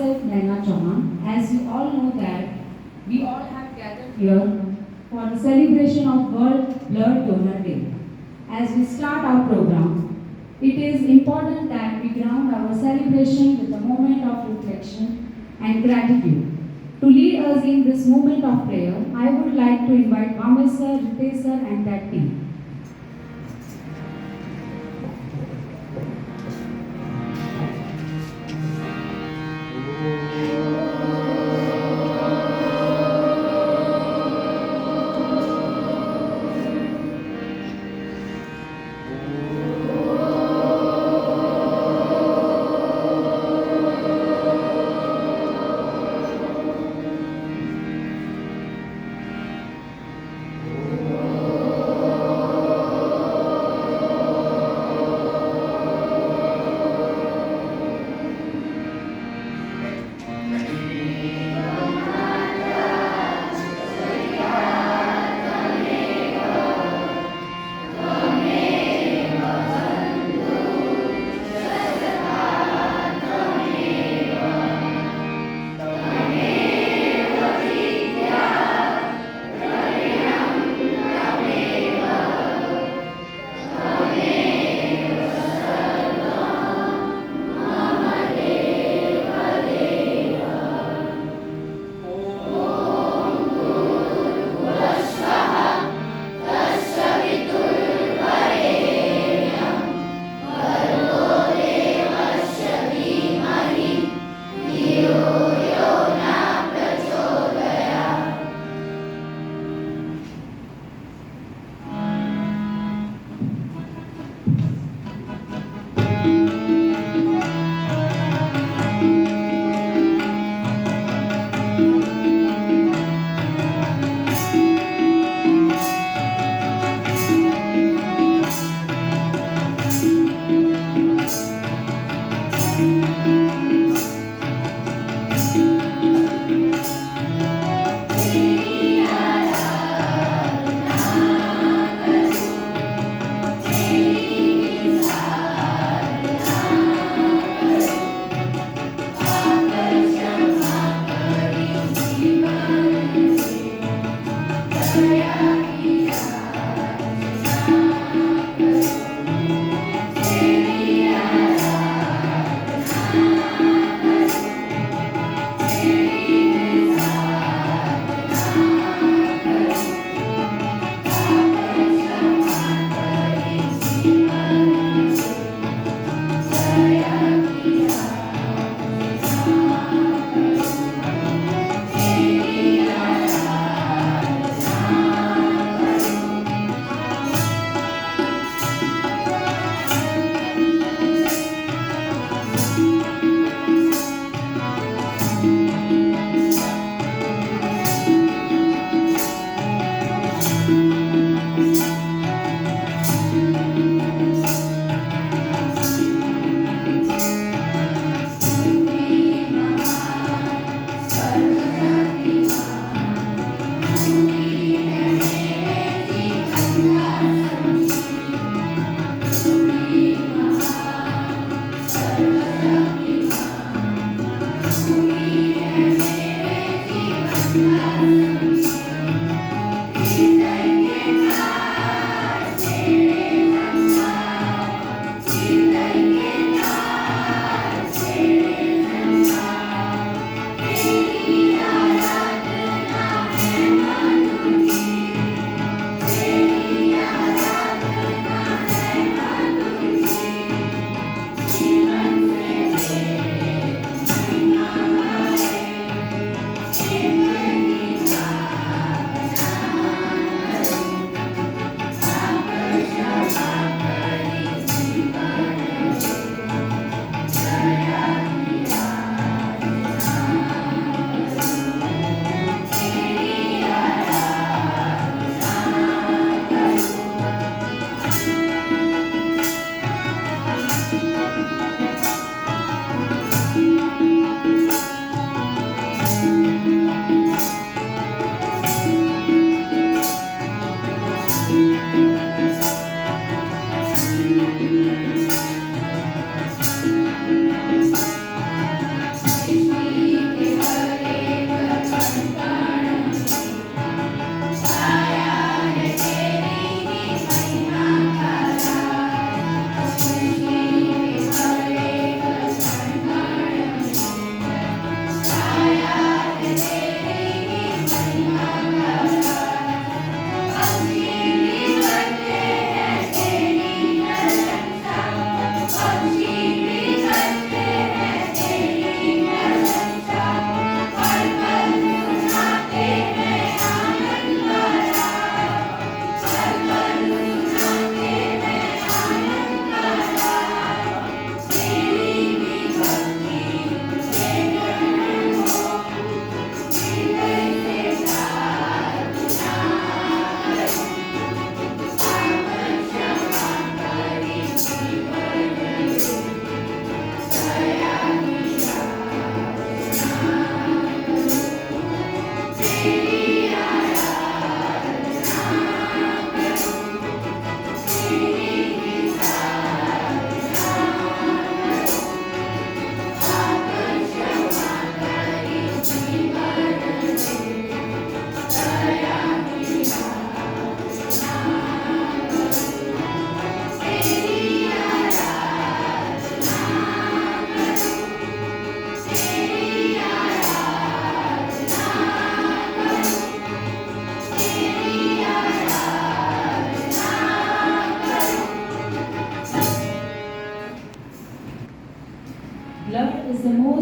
myself Naina Chauhan. As you all know that we all have gathered here for the celebration of World Blood Donor Day. As we start our program, it is important that we ground our celebration with a moment of reflection and gratitude. To lead us in this moment of prayer, I would like to invite Vamay sir, Ritesh sir and that team.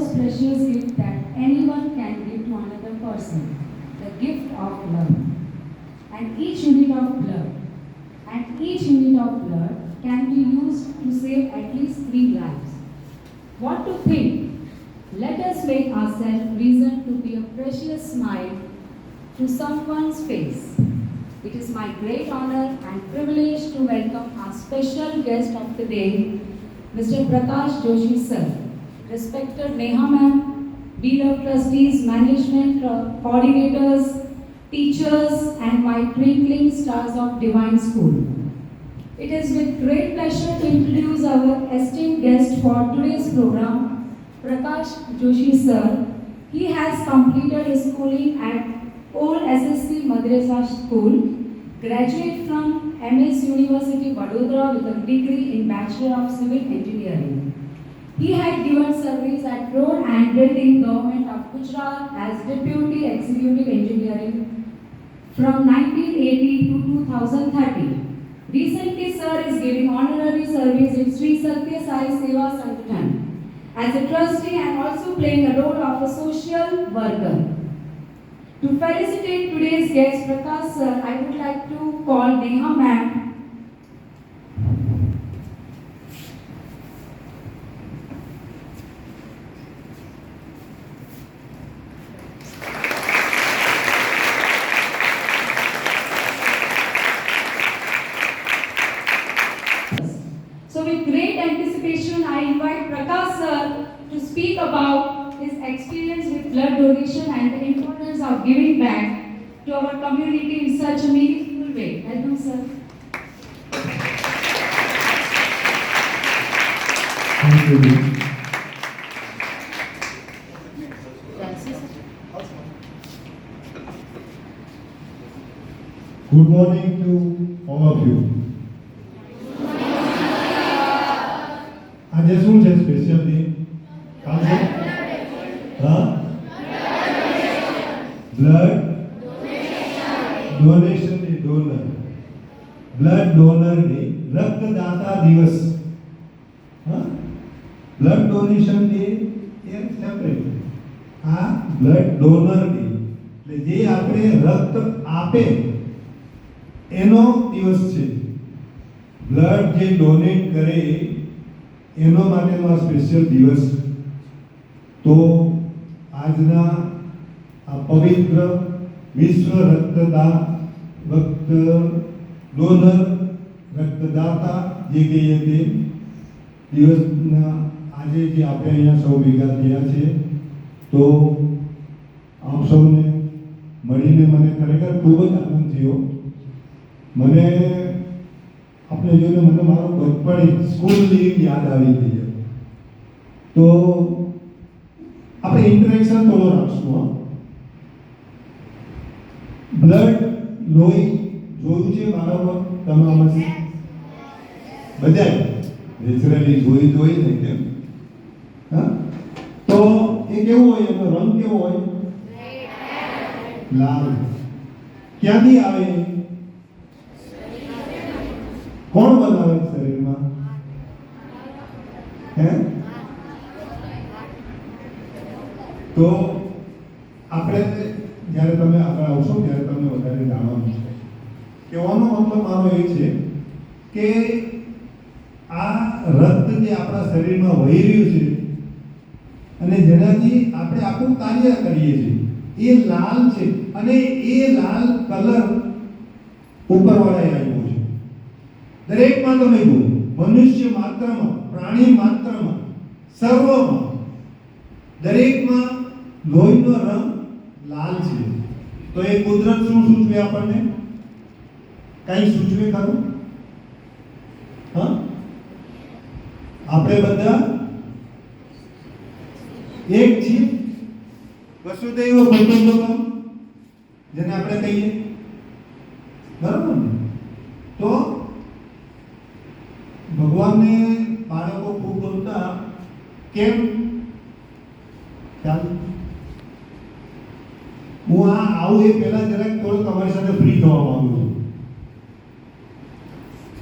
most precious gift that anyone can give to another person, the gift of love. And each unit of blood can be used to save at least 3 lives. What to think? Let us make ourselves reason to be a precious smile to someone's face. It is my great honor and privilege to welcome our special guest of the day, Mr. Prakash Joshi sir, respected Neha ma'am, beloved trustees, management, coordinators, teachers, and my twinkling stars of Divine School. It is with great pleasure to introduce our esteemed guest for today's program, Prakash Joshi sir. He has completed his schooling at Old SSC Madrasa School, graduate from MS University Vadodara with a degree in Bachelor of Civil Engineering. He had given service at Road and Building Government of Gujarat as Deputy Executive Engineering from 1980 to 2030. Recently, sir is giving honorary service in Sri Satya Sai Seva Sangathan as a trustee and also playing a role of a social worker. To felicitate today's guest, Prakash sir, I would like to call Neha ma'am. So with great anticipation, I invite Prakash sir to speak about his experience with blood donation and the importance of giving back to our community in such a meaningful way. Welcome, sir. Thank you. Good morning to all of you. આજે શું છે special day? કાલ છે? હા? Blood donation day, donor. Blood donor day, રક્તદાતા દિવસ. હા? Blood donation day એ સેપરેટ. આ બ્લડ ડોનર ડે એટલે જે આપણે રક્ત આપે એનો દિવસ છે. બ્લડ જે ડોનેટ કરે એનો માટેનો આ સ્પેશિયલ દિવસ. તો આજના આ પવિત્ર વિશ્વ રક્તદાન રક્ત ડોનર રક્તદાતા જે કહીએ તે દિવસના આજે જે આપણે અહીંયા સૌ ભેગા થયા છે, તો આપ સૌને મળીને મને ખરેખર ખૂબ જ આનંદ થયો. મને આપણે જોઈને મને મારો બચપણ સ્કૂલની યાદ આવી ગઈ. તો આપણે ઇન્ટરેક્શન થોડો રાખશું. બ્લડ લોહી જોયું છે બાળકો તમારામાંથી? બધાય નેચરલી જોઈ ને કેમ? હા, તો એ કેવું હોય, એનો રંગ કેવો હોય? લાલ. ક્યાંથી આવે? કોણ બનાવે શરીરમાં? હે? તો આપણે જ્યારે તમે આગળ આવશો ત્યારે તમને વધારે જાણવાનું છે. કહેવાનો મતલબ મારો એ છે કે આ રક્ત જે આપણા શરીરમાં વહી રહ્યું છે અને જેનાથી આપણે આખું કાર્ય કરીએ છીએ એ લાલ છે. અને એ લાલ કલર ઉપરવાળાએ આપ્યો છે. દરેકમાં તમે જુઓ, મનુષ્ય માત્રમાં, પ્રાણી માત્રમાં, સર્વમાં, દરેકમાં લોહીનો રંગ લાલ છે. તો એ કુદરત શું સૂચવે આપણને? કઈ સૂચવે ખરું? હા, આપણે બધા એક છીએ. વસુદૈવ કુટુંબકમ જેને આપણે કહીએ, બરાબર ને? તો ભગવાનને બાળકો ખૂબ ગમતા. કેમ? ચાલ હું આવું એ પહેલા જરાક થોડું તમારી સાથે ફ્રી થવા માંગુ છું.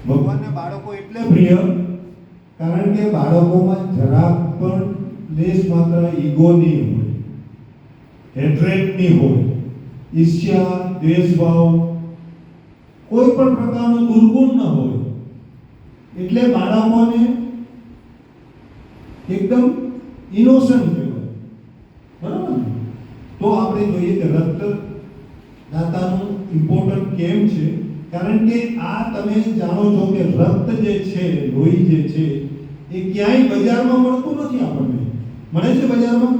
ભગવાનને બાળકો એટલે પ્રિય કારણ કે બાળકોમાં જરાક પણ લેશ માત્ર ઈગોની હોય, હેટ્રેટની હોય, ઈર્ષ્યા, દ્વેષભાવ, કોઈ પણ પ્રકારનો દુર્ગુણ ન હોય. એટલે બાળકોને એકદમ ઇનોસન્ટ કહેવાય. બરાબર ને? તો આપણે જોઈએ કે રક્તદાતાનું ઇમ્પોર્ટન્ટ કેમ છે, કારણ કે આ તમે જાણો છો કે રક્ત જે છે, લોહી જે છે, એ ક્યાંય બજારમાં મળતું નથી. આપણને મળે છે બજારમાં?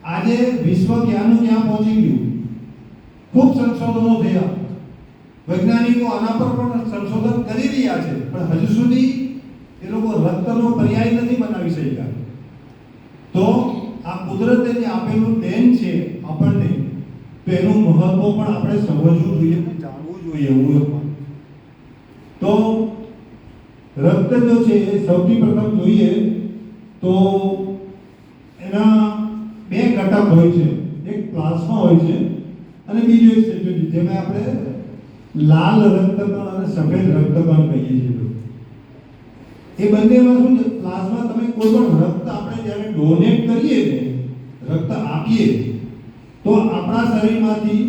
આજે વિશ્વ ક્યાંનું ક્યાં પહોંચી ગયું. ખૂબ સંશોધનો થયા, વૈજ્ઞાનિકો આના પર પણ સંશોધન કરી રહ્યા છે, પણ હજુ સુધી એ લોકો રક્તનો પર્યાય નથી બનાવી શક્યા. તો આ કુદરતે જે આપેલું દેન છે આપણને, તો એનું મહત્વ પણ આપણે સમજવું જોઈએ, જાણવું જોઈએ. તો રક્ત જો છે એ સૌથી પ્રથમ જોઈએ તો એના બે ઘટક હોય છે. એક પ્લાઝમા હોય છે અને બીજું એક સેચ્યુરેશન, જેમાં આપણે લાલ રક્તકણ અને સફેદ રક્તકણ કહીએ છીએ. એ બંનેમાં શું છે, પ્લાઝમા, તમે કોઈ પણ રક્ત આપણે જ્યારે ડોનેટ કરીએ ને, રક્ત આપીએ, તો આપણા શરીરમાંથી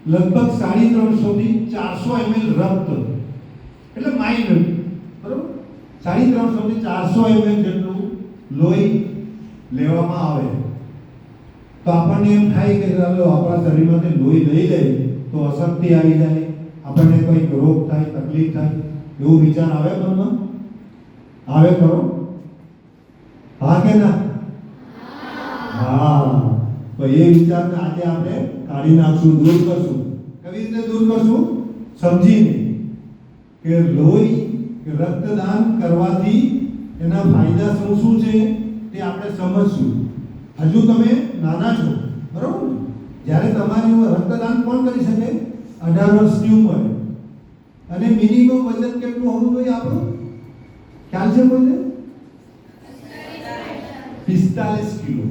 લગભગ 350 થી 400 ml રક્ત, એટલે માઇનર, બરોબર, 350 થી 400 ml જેટલું લોહી લેવામાં આવે. તો આપણને એમ થાય કે ચાલો આપણા શરીરમાંથી લોહી લઈ લઈએ તો અશક્તિ આવી જાય, આપણને કોઈ રોગ થાય, તકલીફ થાય, એવું વિચાર આવે મનમાં? આવે ખરો? હા કે ના? હા. તો એ વિચારને આજે આપણે કાઢી નાખશું, દૂર કરશું. કેવી રીતે દૂર કરશું? સમજીને કે લોહી કે રક્તદાન કરવાથી એના ફાયદા શું શું છે તે આપણે સમજશું. હજુ તમે નાના છો, બરોબર ને? જ્યારે તમારી ઉંમર, રક્તદાન કોણ કરી શકે? 18 વર્ષની ઉંમર. અને મિનિમમ વજન કેટલું હોવું જોઈએ આપણું? ખ્યાલ છે કોઈને? 45 કિલો.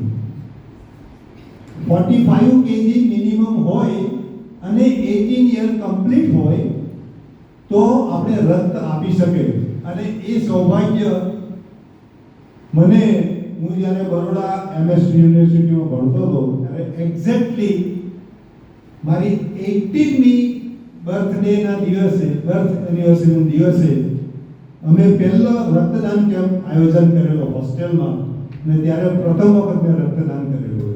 45 kg મિનિમમ હોય અને 18 યર કમ્પ્લીટ હોય તો આપણે રક્ત આપી શકે. અને એ સૌભાગ્ય મને, હું જ્યારે બરોડા MS યુનિવર્સિટીમાં ભણતો હતો ત્યારે એક્ઝેક્ટલી મારી 18મી બર્થડેના દિવસે, બર્થ એનિવર્સરીના દિવસે અમે પહેલો રક્તદાન કેમ્પ આયોજન કરેલો હોસ્ટેલમાં, અને ત્યારે પ્રથમ વખત મેં રક્તદાન કરેલું.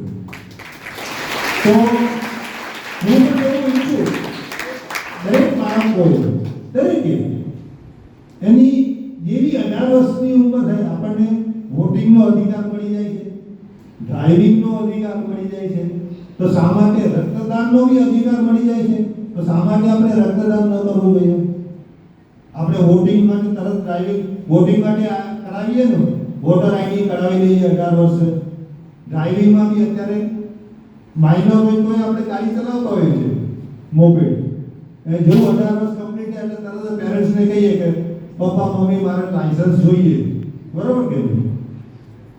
તો હું પણ એવું ઈચ્છું દરેક બાળકોએ, દરેકે એની જેવી 18 વર્ષની ઉંમર થાય આપણને વોટિંગનો અધિકાર મળી જાય છે, ડ્રાઇવિંગનો અધિકાર મળી જાય છે, તો શા માટે રક્તદાનનો બી અધિકાર મળી જાય છે, તો શા માટે આપણે રક્તદાન ન કરવું જોઈએ? આપણે વોટિંગ માટે તરત ડ્રાઇવિંગ, વોટિંગ માટે કરાવીએ ને, વોટર આઈડી કરાવી લઈએ 18 વર્ષે. ડ્રાઇવિંગમાં બી અત્યારે માઇનર હોય તો આપણે ગાડી ચલાવતા હોઈએ છીએ, મોપેડ. જેવું 18 વર્ષ કમ્પ્લીટ થાય એટલે તરત પેરેન્ટ્સને કહીએ કે પપ્પા મમ્મી મારે લાયસન્સ જોઈએ, બરોબર કે નહીં?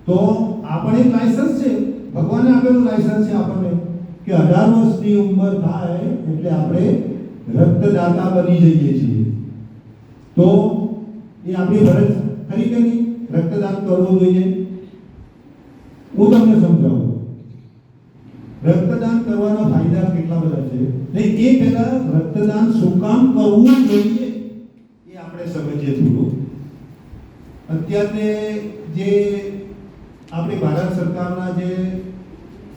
તો આપણે એક લાયસન્સ છે, ભગવાને આપેલું લાયસન્સ છે આપણને કે 18 વર્ષની ઉંમર થાય એટલે આપણે રક્તદાતા બની જઈએ છીએ. તો એ આપણી ફરજ ખરી કે નહીં? રક્તદાન કરવું જોઈએ. હું તમને સમજાવું. રક્તદાન કરવાના ફાયદા કેટલા બધા છે ને એ પહેલા રક્તદાન શું કામ કરવું જોઈએ એ આપણે સમજીએ થોડું. અત્યારે જે આપણી ભારત સરકારના જે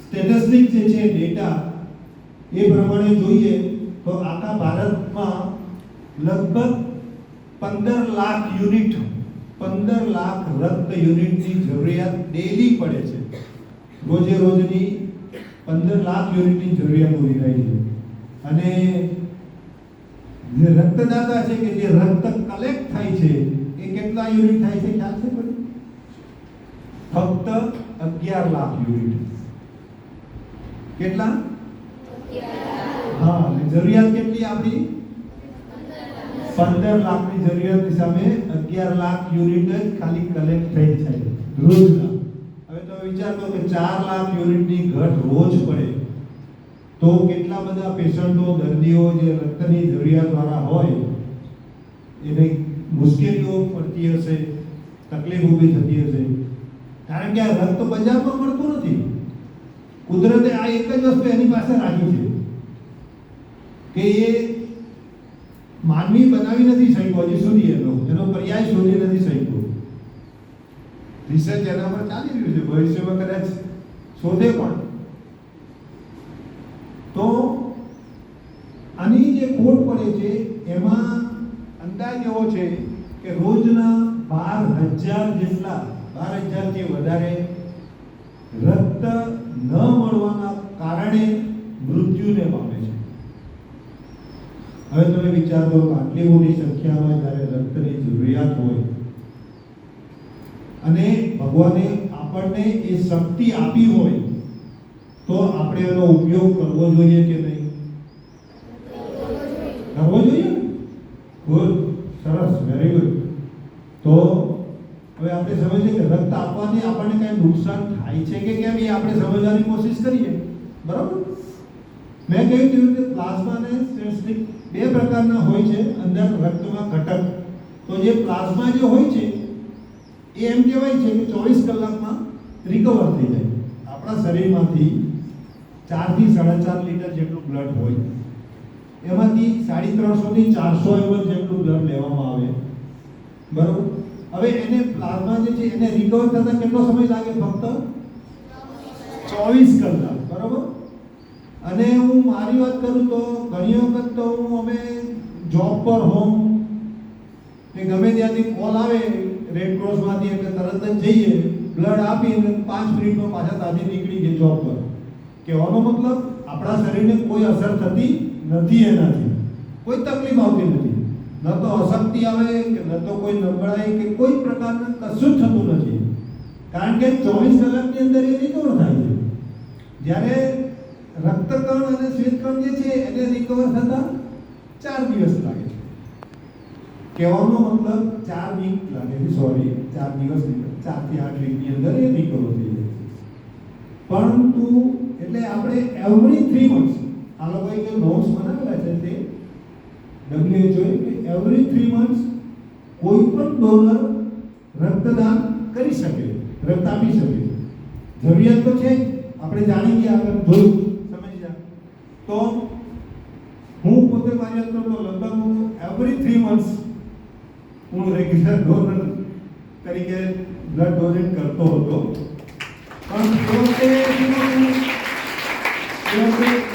સ્ટેટિસ્ટિક જે છે, ડેટા, એ પ્રમાણે જોઈએ તો આખા ભારતમાં લગભગ 15 લાખ યુનિટ, 15 લાખ રક્ત યુનિટની જરૂરિયાત ડેલી પડે છે. રોજે રોજની 15 લાખ યુનિટની જરૂરિયાત ઊભી થાય છે. અને જે રક્તદાતા છે કે જે રક્ત કલેક્ટ થાય છે એ કેટલા યુનિટ થાય છે ખ્યાલ છે કોઈ? ફક્ત 11 લાખ યુનિટ. કેટલા? 11. હા, જરૂરિયાત કેટલી આપણી? 15 લાખની જરૂરિયાતની સામે 11 લાખ યુનિટ જ ખાલી કલેક્ટ થઈ છે રોજના. હવે તો વિચાર કરો કે 4 લાખ યુનિટની ઘટ રોજ પડે તો કેટલા બધા પેશન્ટો, દર્દીઓ જે રક્તની જરૂરિયાતવાળા હોય એને મુશ્કેલીઓ પડતી હશે, તકલીફ ઊભી થતી હશે. કારણ કે આ રક્ત બજારમાં મળતું નથી. કુદરતે આ એક જ વસ્તુ એની પાસે રાખી છે કે એ માનવી બનાવી નથી શક્યો હજી સુધી, એનો પર્યાય શોધી નથી શક્યો. રિસર્ચ એના પર ચાલી રહ્યું છે, ભવિષ્યમાં કદાચ શોધે પણ. તો આની જે ખોટ પડે છે એમાં અંદાજ એવો છે કે રોજના 12,000 જેટલા 12,000 થી વધારે રક્ત ન મળવાના કારણે મૃત્યુને પામે છે. હવે તમે વિચાર કરો કે આટલી મોટી સંખ્યામાં જ્યારે રક્તની જરૂરિયાત હોય અને ભગવાને આપણને એ શક્તિ આપી હોય તો આપણે એનો ઉપયોગ કરવો જોઈએ કે નહીં? કરવો જોઈએ. ગુડ, સરસ, વેરી ગુડ. તો હવે આપણે સમજીએ કે રક્ત આપવાથી આપણને કઈ નુકસાન થાય છે કે કેમ એ આપણે સમજવાની કોશિશ કરીએ. બરાબર? મેં કહ્યું તેવી રીતે પ્લાઝમા અને સેલ્સની બે પ્રકારના હોય છે અંદર રક્તમાં ઘટક. તો જે પ્લાઝમા જે હોય છે એ એમ કહેવાય છે કે 24 કલાકમાં રિકવર થઈ જાય. આપણા શરીરમાંથી 4 થી 4.5 લીટર જેટલું બ્લડ હોય, એમાંથી 350 થી 400 ml જેટલું બ્લડ લેવામાં આવે. બરાબર? હવે એને પ્લાઝમા જે છે એને રિકવર થતા કેટલો સમય લાગે? ફક્ત 24 કલાક. બરાબર? અને હું મારી વાત કરું તો ઘણી વખત તો અમે જોબ પર હોમ કે ગમે ત્યાંથી કોલ આવે રેડ ક્રોસમાંથી એટલે તરત જ જઈએ, બ્લડ આપી અને 5 મિનિટમાં પાછા તાજી નીકળી ગઈ જોબ પર. કહેવાનો મતલબ આપણા શરીરને કોઈ અસર થતી નથી, એનાથી કોઈ તકલીફ આવતી નથી. ન તો અશક્તિ આવે કે ન તો કોઈ નબળાઈ કે કોઈ પ્રકારનું કશું જ થતું નથી, કારણ કે 24 કલાકની અંદર એ રિકવર થાય છે. જ્યારે રક્તકણ અને શ્વેતકણ જે છે એને રિકવર થતા 4 દિવસ લાગે છે. કહેવાનો મતલબ 4 વીક લાગે છે, સોરી 4 દિવસ નહીં, 4 થી 8 વીકની અંદર એ રિકવર થઈ જાય છે. પરંતુ એટલે આપણે એવરી 3 મંથ્સ આ લોકોએ જે નોટ્સ બનાવેલા છે તે WHO કે એવરી 3 મંથ્સ કોઈ પણ ડોનર રક્તદાન કરી શકે, રક્ત આપી શકે. જરૂરિયાત તો છે, આપણે જાણી ગયા, આપણે જોયું, સમજી જા. તો હું પોતે મારી વાત કરું તો લગભગ હું એવરી 3 મંથ્સ હું રેગ્યુલર ડોનર તરીકે બ્લડ ડોનેટ કરતો હતો. પણ એ વખતે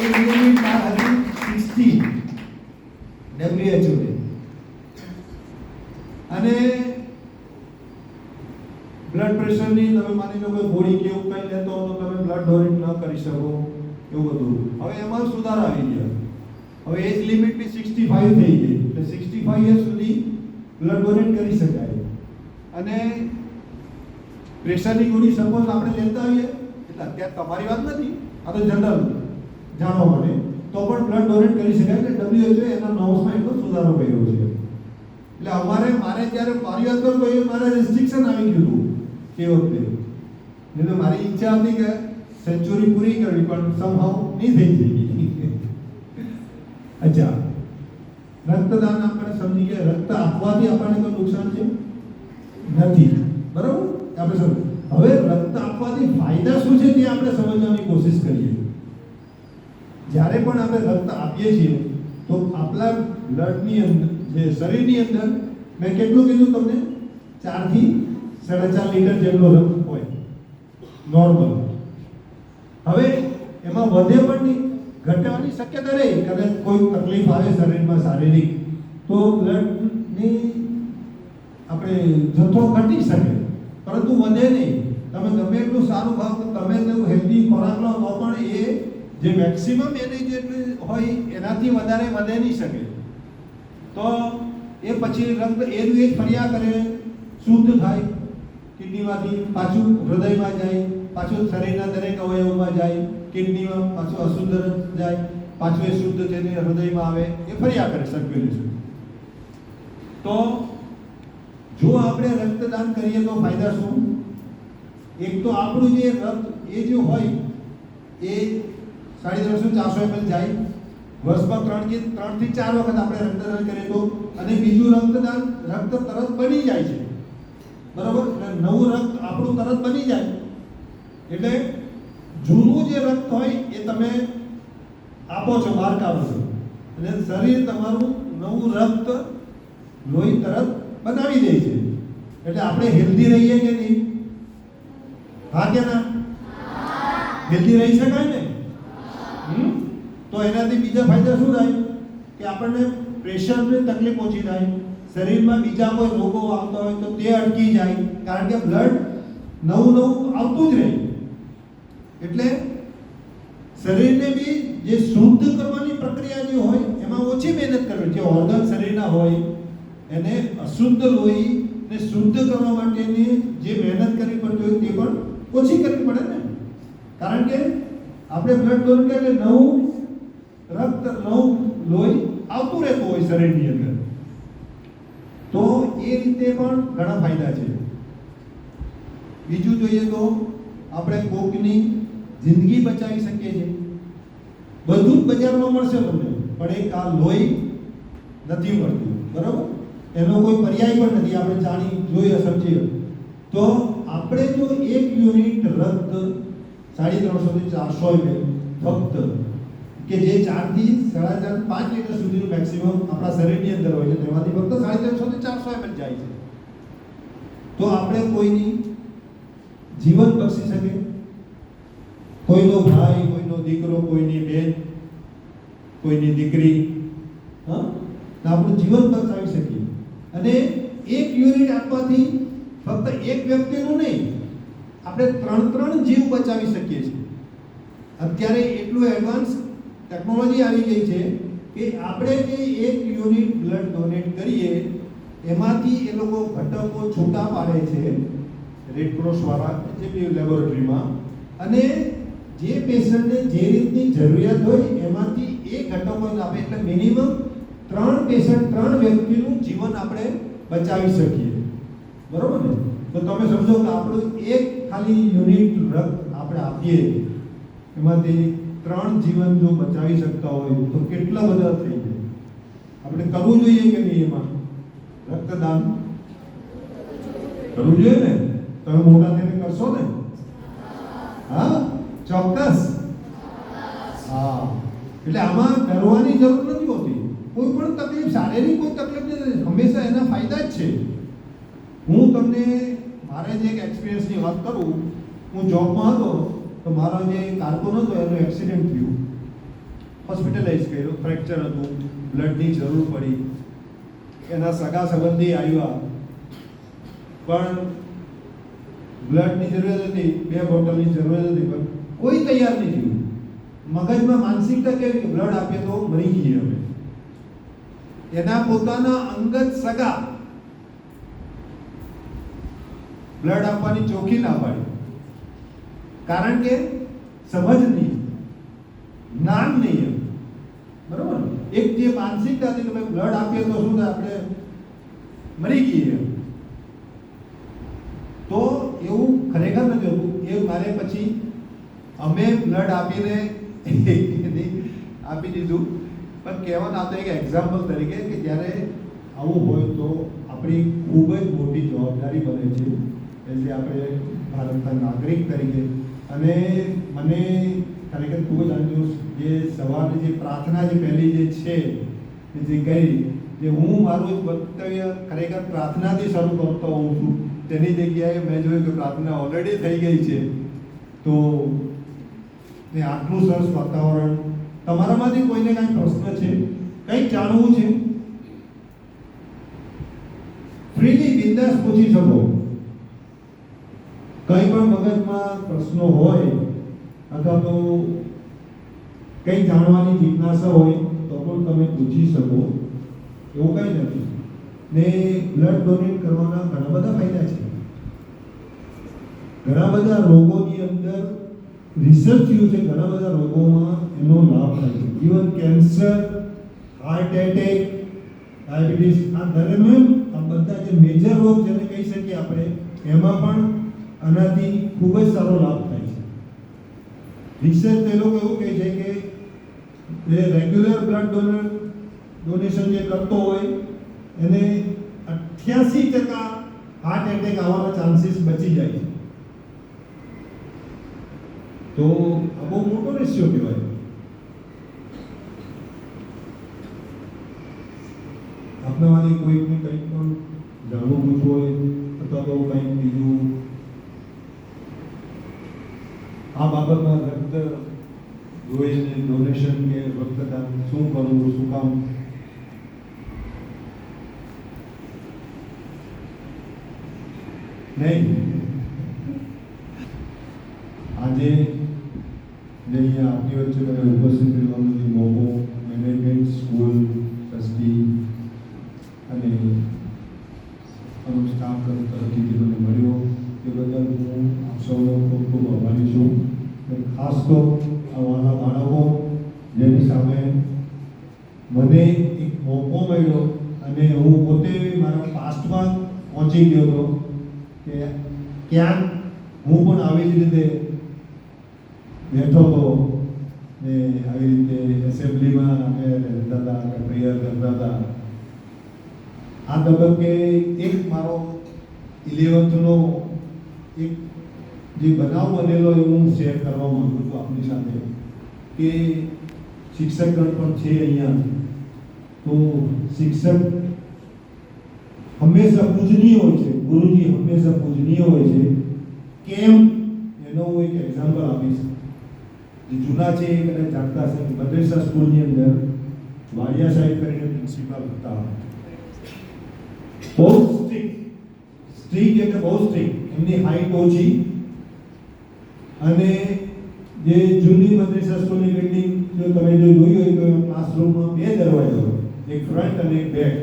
એક લિમિટ બાર હતી 60 WHO ને. અને બ્લડ પ્રેશરની તમે માની લો કે ગોળી કે એવું કંઈ લેતો તો તમે બ્લડ ડોનેટ ન કરી શકો, એવું બધું. હવે એમાં સુધાર આવી ગયા. હવે એજ લિમિટ બી 65 થઈ ગઈ, એટલે 65 યર સુધી બ્લડ ડોનેટ કરી શકાય. અને પ્રેશરની ગોળી સપોઝ આપણે લેતા હોઈએ, એટલે અત્યારે તમારી વાત નથી, આ તો જનરલ જાણવા માટે, તો પણ બ્લડ ડોનેટ કરી શકાય. એટલે WHO એના નોર્મ્સમાં એટલો સુધારો કર્યો છે. એટલે મારે જ્યારે મારી વાત કરું તો એ મારે રિસ્ટ્રિક્શન આવી ગયું હતું એ વખતે. નહીં તો મારી ઈચ્છા હતી કે સેન્ચુરી પૂરી કરવી, પણ સમહાવ નહીં થઈ ગઈ. અચ્છા, રક્તદાન આપણે સમજી ગયા, રક્ત આપવાથી આપણને કોઈ નુકસાન છે નથી. બરાબર? આપણે સમજ. હવે રક્ત આપવાથી ફાયદા શું છે તે આપણે સમજવાની કોશિશ કરીએ. જ્યારે પણ આપણે રક્ત આપીએ છીએ તો આપણા બ્લડની અંદર, જે શરીરની અંદર, મેં કેટલું કીધું તમને? 4 થી 4.5 લીટર જેટલો રક્ત હોય નોર્મલ. હવે એમાં વધે પણ નહીં, ઘટવાની શક્યતા રહે. કદાચ કોઈ તકલીફ આવે શરીરમાં શારીરિક, તો બ્લડની આપણે જથ્થો ઘટી શકે, પરંતુ વધે નહીં. તમે ગમે એટલું સારું ખાવ, તમે તેવું હેલ્ધી ખોરાક લો તો પણ એ જે મેક્સિમમ એની જેટલું હોય એનાથી વધારે વધે નહીં શકે. તો એ પછી રક્ત એનું એ જ ફર્યા કરે, શુદ્ધ થાય, કિડનીમાંથી પાછું હૃદયમાં જાય, પાછું શરીરના દરેક અવયવમાં જાય, કિડનીમાં પાછું અશુદ્ધ જાય, પાછું એ શુદ્ધ થઈને હૃદયમાં આવે, એ ફર્યા કરે સર્ક્યુલેશન. તો જો આપણે રક્તદાન કરીએ તો ફાયદા શું? એક તો આપણું જે રક્ત એ જે હોય એ 350-400 ml જાય, વર્ષમાં 3 થી 4 વખત આપણે રક્તદાન કરીએ તો. અને બીજું રક્ત તરત બની જાય છે. બરાબર? એટલે નવું રક્ત આપણું તરત બની જાય. એટલે જૂનું જે રક્ત હોય એ તમે આપો છો, બહાર કાઢો છો, અને શરીર તમારું નવું રક્ત લોહી તરત બનાવી દે છે. એટલે આપણે હેલ્ધી રહીએ કે નહીં? હા કે ના? હેલ્ધી રહી શકાય ને? તો એનાથી બીજા ફાયદા શું થાય કે આપણને પ્રેશરની તકલીફ ઓછી થાય, શરીરમાં બીજા કોઈ રોગો આવતા હોય તો તે અટકી જાય, કારણ કે બ્લડ નવું નવું આવતું જ રહે. એટલે શરીરને બી જે શુદ્ધ કરવાની પ્રક્રિયા જે હોય એમાં ઓછી મહેનત કરવી. જે ઓર્ગન શરીરના હોય એને અશુદ્ધ લોહીને શુદ્ધ કરવા માટેની જે મહેનત કરવી પડતી હોય તે પણ ઓછી કરવી પડે ને, કારણ કે આપણે બ્લડ ડોનેટ એટલે નવું રક્ત, નવું લોહી આવતું રહેતું હોય શરીરની અંદર. તો એ રીતે પણ ઘણા ફાયદા છે. બીજું જોઈએ તો આપણે કોકની જિંદગી બચાવી શકીએ છીએ. બધું જ બજારમાં મળશે તમને, પણ એક આ લોહી નથી મળતું, બરાબર? એનો કોઈ પર્યાય પણ નથી. આપણે જાણી જોઈએ, સમજીએ તો આપણે જો 1 યુનિટ રક્ત 350 થી 400 ml ફક્ત, કે જે 4 થી 4.5 5 લીટર સુધીનું મેક્સિમમ આપણા શરીરની અંદર હોય છે, તેમાંથી ફક્ત 350 થી 400 ml જાય છે, તો આપણે કોઈની જીવન બક્ષી શકે. કોઈનો ભાઈ, કોઈનો દીકરો, કોઈની બેન, કોઈની દીકરી, હા, તો આપણું જીવન બચાવી શકીએ. અને 1 યુનિટ આપવાથી ફક્ત એક વ્યક્તિનું નહીં, આપણે 3 જીવ બચાવી શકીએ છીએ. અત્યારે એટલું એડવાન્સ ટેકનોલોજી આવી ગઈ છે કે આપણે જે 1 યુનિટ બ્લડ ડોનેટ કરીએ એમાંથી એ લોકો ઘટકો છૂટા પાડે છે, રેડ ક્રોસ વાળા જે બી લેબોરેટરીમાં, અને જે પેશન્ટને જે રીતની જરૂરિયાત હોય એમાંથી એ ઘટકોને આપે. એટલે મિનિમમ 3 પેશન્ટ, 3 વ્યક્તિનું જીવન આપણે બચાવી શકીએ, બરોબર ને? તો તમે સમજો કે આપણું એક ખાલી યુનિટ રક્ત આપણે આપીએ એમાંથી 3 જીવન જો બચાવી શકતા હોય તો કેટલા બધા થઈ જાય. આપણે કરવું જોઈએ કે નહીં? એમાં રક્તદાન કરવું જોઈએ ને? તમે મોટા થઈને કરશો ને? હા, ચોક્કસ. હા, એટલે આમાં ડરવાની જરૂર નથી હોતી. કોઈ પણ તકલીફ, શારીરિક કોઈ તકલીફ નથી, હંમેશા એના ફાયદા જ છે. હું તમને મારે જે એક એક્સપિરિયન્સની વાત કરું. હું જોબમાં હતો તો મારો જે કારકુન હતો એનું એક્સિડન્ટ થયું, હોસ્પિટલાઇઝ કર્યો, ફ્રેક્ચર હતું, બ્લડની જરૂર પડી. એના સગા સંબંધી આવ્યા, પણ બ્લડની જરૂરિયાત હતી, 2 બોટલની જરૂરિયાત હતી, પણ કોઈ તૈયાર નહીં થયું. મગજમાં માનસિકતા કેવી કે બ્લડ આપીએ તો મરી જઈએ અમે. એના પોતાના અંગત સગા બ્લડ આપવાની ચોખ્ખી ના પાડી, કારણ કે સમજ નહીં, જ્ઞાન નહીં, બરોબર? એક જે માનસિકતા હતી કે ભાઈ બ્લડ આપીએ તો શું થાય, આપણે મરી જઈએ. તો એવું ખરેખર નથી હોતું. એ મારે પછી અમે બ્લડ આપીને આપી દીધું. પણ કહેવાના આ તો એક એક્ઝામ્પલ તરીકે કે જ્યારે આવું હોય તો આપણી ખૂબ જ મોટી જવાબદારી બને છે એટલે આપણે ભારતના નાગરિક તરીકે. અને મને ખરેખર ખૂબ જ આનંદ, જે સવારની જે પ્રાર્થના જે પહેલી જે છે જે કરી, જે હું મારું વક્તવ્ય ખરેખર પ્રાર્થનાથી શરૂ કરતો હોઉં છું, તેની જગ્યાએ મેં જોયું કે પ્રાર્થના ઓલરેડી થઈ ગઈ છે. તો એ આટલું સરસ વાતાવરણ. તમારામાંથી કોઈને કાંઈ પ્રશ્ન છે, કંઈક જાણવું છે, ફ્રીલી બિંદાસ પૂછી શકો. કંઈ પણ મગજમાં પ્રશ્નો હોય અથવા તો કંઈ જાણવાની જિજ્ઞાસા હોય તો પણ તમે પૂછી શકો, એવું કંઈ નથી. ને બ્લડ ડોનેટ કરવાના ઘણા બધા ફાયદા છે. ઘણા બધા રોગોની અંદર રિસર્ચ થયું છે, ઘણા બધા રોગોમાં એનો લાભ થાય છે. Even cancer, heart attack, diabetes, આ દરમિયાન આ બધા જે મેજર રોગ જેને કહી શકીએ આપણે, એમાં પણ આનાથી ખૂબ જ સારો લાભ થાય છે. રિસર્ચ એ લોકો એવું કહે છે કે જે રેગ્યુલર બ્લડ ડોનેશન જે કરતો હોય એને 88% હાર્ટ એટેક આવવાના ચાન્સીસ બચી જાય છે. તો આ બહુ મોટો રેશિયો કહેવાય. આપના વાળી કોઈને કંઈક પણ જાણવું પૂછવું હોય અથવા તો કંઈક બીજું આ બાબતમાં રક્ત જોઈને ડોનેશન કે રક્તદાન શું કરવું, શું કામ? નહીં, આજે જે અહીંયા આપની વચ્ચે મને ઉપસ્થિત રહેવાનો જે મોકો મેનેજમેન્ટ સ્કૂલ ટ્રસ્ટી અને સ્ટાફ તરફથી જે મને મળ્યો એ બદલ હું આપ સૌનો ખૂબ ખૂબ આભારી છું. ખાસ તો આ વાલા બાળકો જેની સામે મને એક મોકો મળ્યો અને હું પોતે મારા પાસ્ટમાં પહોંચી ગયો હતો કે ક્યાંક હું પણ આવી જ રીતે બેઠો હતો ને આવી રીતે એસેમ્બલીમાં અમે રહેતા હતા કે પ્રેયર કરતા હતા. આ તબક્કે એક મારો 11th એક જે બનાવ બનેલો એ હું શેર કરવા માંગુ છું આપની સાથે કે શિક્ષકગણ પણ છે અહીંયા. તો શિક્ષક હંમેશા પૂજનીય હોય છે, ગુરુજી હંમેશા પૂજનીય હોય છે. કેમ એનો હું એક એક્ઝામ્પલ આપીશ. જે જૂના છે એ કદાચ જાણતા હશે. મદ્રેસા સ્કૂલની અંદર વાડિયા સાહેબ કરીને પ્રિન્સિપાલ હતા. બહુ સ્ટ્રીક એટલે બહુ સ્ટ્રીક. એમની હાઈટ ઓછી અને જે જૂની મદ્રેસા સ્કૂલની બિલ્ડિંગ જો તમે જો જોઈ હોય તો ક્લાસરૂમમાં 2 દરવાજા હોય, એક ફ્રન્ટ અને એક બેક.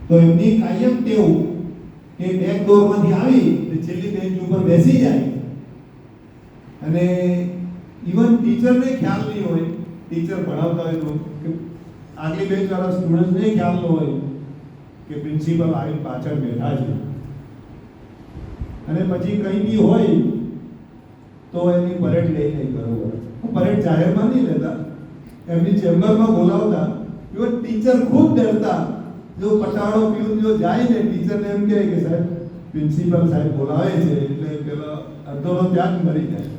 તો એમની કાયમ તેવું કે બેક ડોરમાંથી આવી અને છેલ્લી બેન્ચ ઉપર બેસી જાય અને ઇવન ટીચરને ખ્યાલ નહીં હોય, ટીચર ભણાવતા હોય તો કે આગલી બેન્ચ વાળા સ્ટુડન્ટ્સને ખ્યાલ ન હોય કે પ્રિન્સિપલ આવીને પાછળ બેઠા છે. અને પછી કંઈ બી હોય તો એની પરેડ લઈ નહીં બરોબર. પરેડ જાહેરમાં નહીં લેતા, એમની ચેમ્બરમાં બોલાવતા. ઇવન ટીચર ખૂબ ડરતા. જો પટાળો પીવું જો જાય ને ટીચરને એમ કહે કે સાહેબ પ્રિન્સિપલ સાહેબ બોલાવે છે એટલે પેલો અડધોનો ત્યાં જ મરી જાય.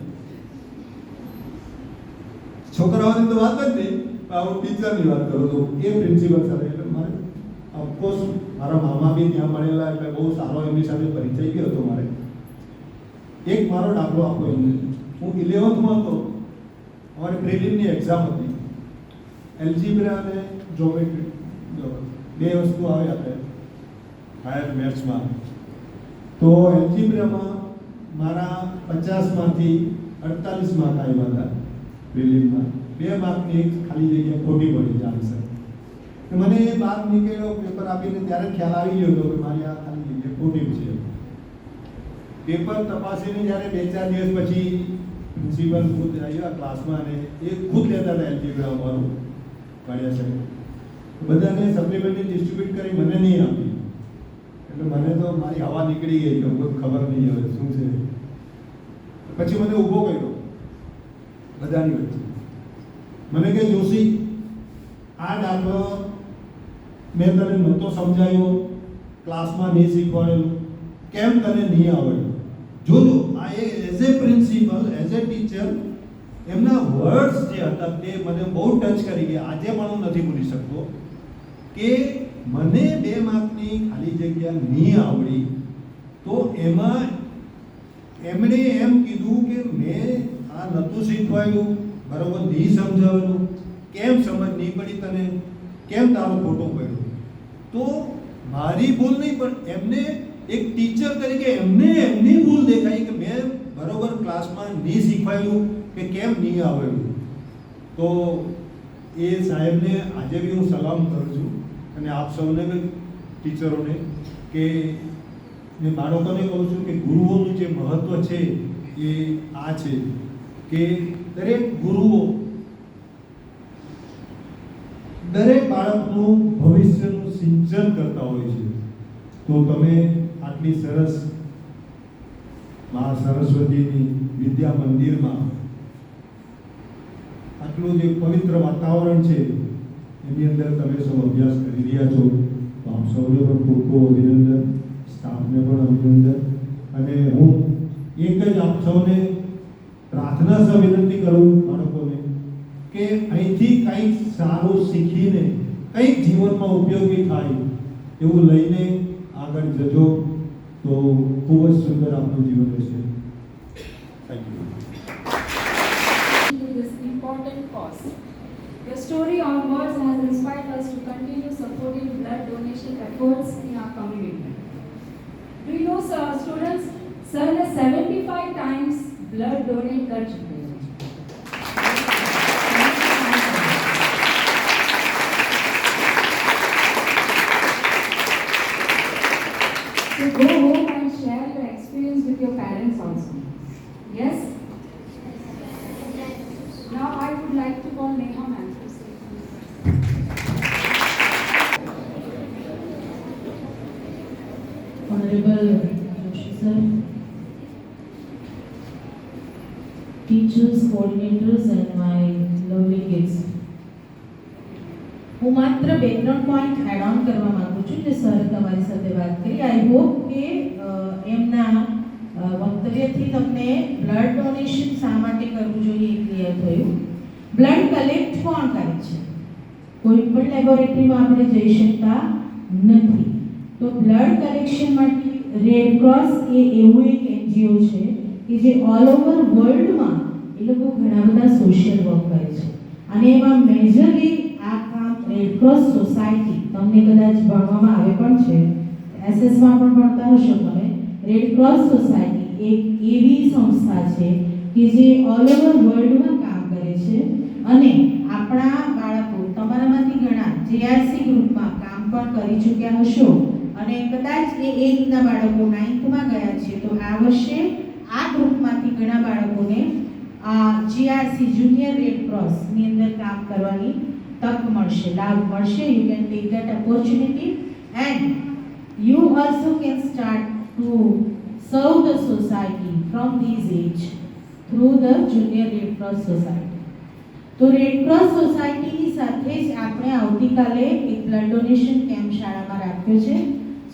છોકરાઓની તો વાત જ નહીં, હું ટીચરની વાત કરું તો એ પ્રિન્સિપલ સાથે એટલે મારે ઓફકોર્સ મારા મામા બી ત્યાં મળેલા એટલે બહુ સારો એમની સાથે પરિચય બી હતો મારે. એક મારો દાખલો આપો એમને. હું 11th હતો, અમારી પ્રિલિમની એક્ઝામ હતી. એલ્જીબ્રા અને જ્યોમેટ્રી 2 વસ્તુ આવે આપણે હાયર મેથ્સમાં. તો એલ્જીબ્રામાં મારા 50માંથી 48 માર્ક આવ્યા હતા પ્રિલિમમાં. 2 માર્કની એક ખાલી જગ્યા ખોટી પડી છે આન્સર. મને એ બાદ નીકળ્યો પેપર આપીને ત્યારે ખ્યાલ આવી ગયો હતો કે મારી આ ખાલી જગ્યા ખોટી છે. પેપર તપાસીને જ્યારે 2-4 દિવસ પછી પ્રિન્સિપલ ખુદ આવ્યા ક્લાસમાં અને એ ખુદ લેતા હતા એલ્જીબ્રા મારું વાડિયા સાહેબ. બધાને સપ્લિમેન્ટરી ડિસ્ટ્રીબ્યુટ કરી મને નહીં આપી. એટલે મને તો મારી હવા નીકળી ગઈ કે કોઈ ખબર નહીં હવે શું છે. પછી મને ઊભો કર્યો બધાની વચ્ચે. મને કે જોશી આ દાખલો મેં તને નહોતો સમજાયો, ક્લાસમાં નહીં શીખવાડેલું, કેમ તને નહીં આવડ્યું? જોજો આ as a principal as a teacher એમના વર્ડ્સ જે હતા તે મને બહુ ટચ કરી ગયા. આજે પણ હું નથી ભૂલી શકતો કે મને 2 માર્કની ખાલી જગ્યા નહીં આવડી તો એમાં એમણે એમ કીધું કે મેં આ નહોતું શીખવાડ્યું, બરોબર નહીં સમજાવેલું, કેમ સમજ નહીં પડી તને, કેમ તારો ખોટો પડ્યો? તો મારી ભૂલ નહીં પણ એમને એક ટીચર તરીકે એમને એમની ભૂલ દેખાઈ કે મેં બરોબર ક્લાસમાં નહીં શીખવાયું કે કેમ નહીં આવેલું. તો એ સાહેબને આજે બી હું સલામ કરું છું અને આપ સૌને ટીચરોને કે મેં બાળકોને કહું છું કે ગુરુઓનું જે મહત્વ છે એ આ છે કે દરેક ગુરુઓ દરેક બાળકનું ભવિષ્યનું સિંચન કરતા હોય છે. તો તમે આટલી સરસ મા સરસ્વતીની વિદ્યા મંદિરમાં આટલું જે પવિત્ર વાતાવરણ છે એની અંદર તમે સૌ અભ્યાસ કરી રહ્યા છો તો આપ સૌને પણ ખૂબ ખૂબ અભિનંદન. સ્ટાફને પણ અભિનંદન. અને હું એક જ આપ સૌને પ્રાર્થના સહ વિનંતી કરું બાળકોને કે અહીંથી કંઈક સારું શીખીને કંઈક જીવનમાં ઉપયોગી થાય એવું લઈને આગળ જજો તો ખૂબ જ સુંદર આપણું જીવન રહેશે. Thank you. To this important cause. The story on words has inspired us to continue supporting blood donation efforts in our community. Do you know, sir, students, sir ने 75 times blood donate कर चुके हैं. So go home and share your experience with your parents also. Yes? Now I would like to call Neha ma'am to say Honorable Joshi sir, teachers, coordinators and my lovely kids. હું માત્ર 2-3 point add on કરવા માંગુ છું જે sir તમારી સાથે વાત કરી. આઈ હોપ કે એમના વક્તવ્યથી તમને બ્લડ ડોનેશન શા માટે કરવું જોઈએ એ ક્લિયર થયું. બ્લડ કલેક્ટ કોણ કરે છે? કોઈ પણ લેબોરેટરીમાં આપણે જઈ શકતા નથી. તો બ્લડ કલેક્શન માટે રેડ ક્રોસ એ એવું એક એનજીઓ છે કે જે ઓલ ઓવર વર્લ્ડમાં એ લોકો ઘણા બધા સોશિયલ વર્ક કરે છે અને એમાં મેજરલી આ કામ રેડ ક્રોસ સોસાયટી, તમને કદાચ ભણવામાં આવે પણ છે, એસએસમાં પણ ભણતા હશો તમે. રેડ ક્રોસ સોસાયટી એક એવી સંસ્થા છે કે જે ઓલ ઓવર વર્લ્ડમાં કામ કરે છે અને આપણા બાળકો તમારામાંથી ઘણા જેઆરસી ગ્રુપમાં કામ પણ કરી ચૂક્યા હશો અને કદાચ એ એજના બાળકો 9thમાં ગયા છે તો આ વર્ષે આ ગ્રુપમાંથી ઘણા બાળકોને જીઆરસી જુનિયર રેડ ક્રોસની અંદર કામ કરવાની તક મળશે, લાભ મળશે. You can take that opportunity and you also can start to serve the society from these age through the junior red cross society. તો રેડ ક્રોસ સોસાયટીની સાથે જ આપણે આવતીકાલે એક બ્લડ ડોનેશન કેમ્પ શાળામાં રાખ્યો છે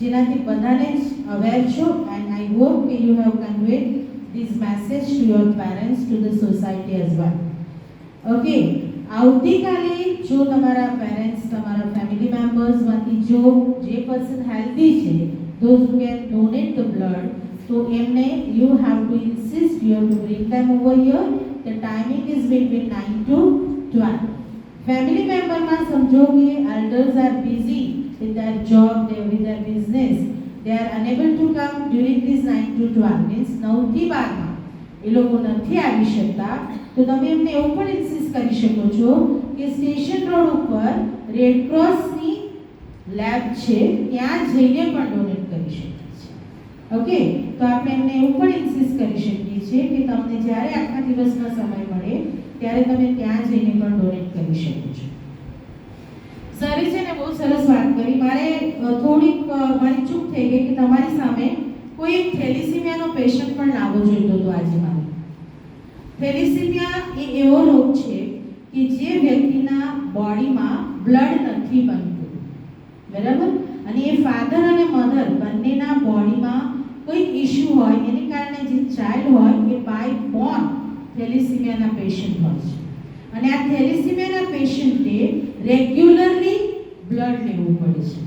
જેનાથી બધાને જ અવેર છો એન્ડ આઈ હોપ કે you have conveyed this message to your parents to the society as well. Okay, આવતીકાલે જો તમારા પેરેન્ટ્સ, તમારા ફેમિલી મેમ્બર્સમાંથી જો જે પર્સન હેલ્ધી છે, those who can donate the blood, so એમને you have to insist, you have to bring them over here. The timing is between 9 to 12. Family member માં સમજો કે elders are busy with their job, with their business. They are unable to come during this 9 to 12, means 9 થી 12 માં એ લોકો નથી આવી શકતા. તો તમે એમને એવું પણ ઇન્સિસ્ટ કરી શકો છો કે સ્ટેશન રોડ ઉપર રેડ ક્રોસની લેબ છે ત્યાં જઈને પણ ડોનેટ કરી શકે છે. ઓકે, તો આપણે એમને એવું પણ ઇન્સિસ્ટ કરી શકીએ છીએ કે તમને જ્યારે આખા દિવસનો સમય મળે ત્યારે તમે ત્યાં જઈને પણ ડોનેટ કરી શકો છો. સરે છે ને બહુ સરસ વાત કરી. મારે થોડીક મારી ચૂક થઈ ગઈ કે તમારી સામે કોઈ એક થેલિસીમિયાનો પેશન્ટ પણ લાવવો જોઈતો હતો આજે મારે. થેલિસીમિયા એ એવો રોગ છે કે જે વ્યક્તિના બોડીમાં બ્લડ નથી બનતું, બરાબર, અને એ ફાધર અને મધર બંનેના બોડીમાં કોઈ ઇશ્યુ હોય એને કારણે જે ચાઇલ્ડ હોય એ બાય બોર્ન થેલિસીમિયાના પેશન્ટ હોય છે અને આ થેલિસીમિયાના પેશન્ટે રેગ્યુલરલી બ્લડ લેવું પડે છે.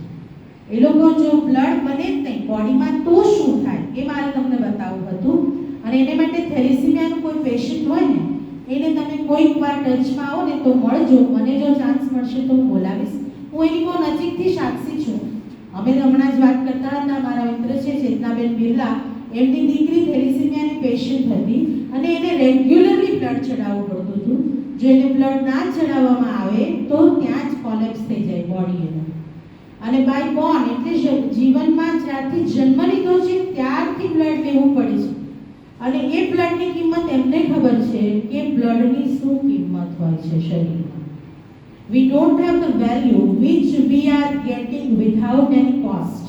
એ લોકો જો બ્લડ બને જ નહીં બોડીમાં તો શું થાય એ મારે તમને બતાવવું હતું. અને એને માટે થેલિસીમિયાનું કોઈ પેશન્ટ હોય ને એને તમે કોઈક વાર ટચમાં આવો ને તો મળજો. મને જો ચાન્સ મળશે તો હું બોલાવીશ. હું એની બહુ નજીકથી સાક્ષી છું. અમે હમણાં જ વાત કરતા હતા, મારા મિત્ર છે ચેતનાબેન બિરલા, એમની દીકરી થેલિસીમિયાની પેશન્ટ હતી અને એને રેગ્યુલરલી બ્લડ ચડાવવું પડતું હતું. જો એને બ્લડ ના ચડાવવામાં આવે તો ત્યાં જ કોલેપ્સ થઈ જાય બોડી એનો. અને બાય બોર્ન એટલે જીવનમાં જ્યારથી જન્મ લીધો છે ત્યારથી બ્લડ લેવું પડે છે. અને એ બ્લડની કિંમત એમને ખબર છે કે બ્લડની શું કિંમત હોય છે શરીરમાં. We don't have the value which we are getting without any cost.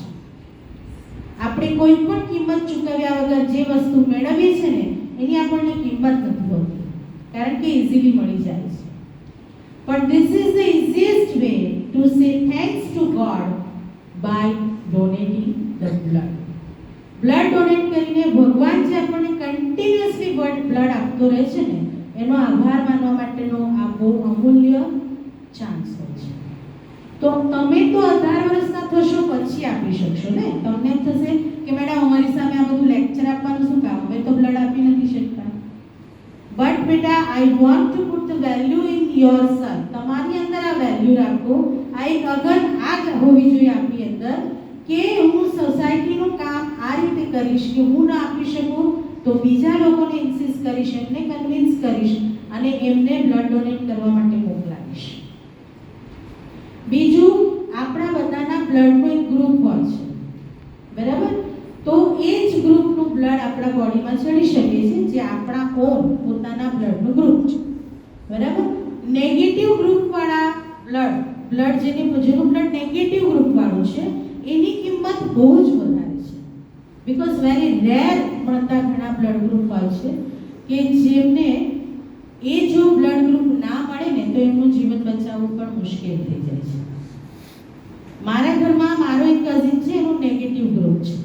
આપણે કોઈ પણ કિંમત ચૂકવ્યા વગર જે વસ્તુ મેળવીએ છે ને એની આપણને કિંમત નથી હોતી કારણ કે ઇઝીલી મળી જાય છે. But this is the easiest way to say thanks to God by donating the blood. Blood donate કરીને ભગવાન જે આપણને કન્ટિન્યુઅસલી બ્લડ આપતો રહે છે ને, એનો આભાર માનવા માટેનો આ બહુ અમૂલ્ય ચાન્સ હોય છે. તો તમે તો 18 વર્ષના થશો પછી આપી શકશો ને. તમને એમ થશે કે મેડમ અમારી સામે આ બધું લેક્ચર આપવાનું શું કામ, અમે તો બ્લડ આપી નથી શકતા. બટ બેટા, I want to put the value in yourself. તમારી અંદર આ વેલ્યુ રાખો. આ એક અગર આગ હોવી જોઈએ આપણી અંદર કે હું સોસાયટીનું કામ આ રીતે કરીશ કે હું ના આપી શકું તો બીજા લોકોને ઇન્સિસ્ટ કરીશ, એમને કન્વિન્સ કરીશ અને એમને બ્લડ ડોનેટ કરવા માટે મોકલાવીશ. બીજું, આપણા બધાના બ્લડનો એક ગ્રુપ હોય છે, બરાબર? તો એ જ ગ્રુપનું બ્લડ આપણા બોડીમાં ચડી શકે છે, જે આપણા ઓન પોતાના બ્લડનું ગ્રુપ છે, બરાબર? નેગેટિવ ગ્રુપવાળા બ્લડ જેનું બ્લડ નેગેટિવ ગ્રુપવાળું છે એની કિંમત બહુ જ વધારે છે. બીકોઝ વેરી રેર મળતા ઘણા બ્લડ ગ્રુપ હોય છે કે જેમને એ જો બ્લડ ગ્રુપ ના મળે ને તો એમનું જીવન બચાવવું પણ મુશ્કેલ થઈ જાય છે. મારા ઘરમાં મારો એક કઝિન છે, એનું નેગેટિવ ગ્રુપ છે.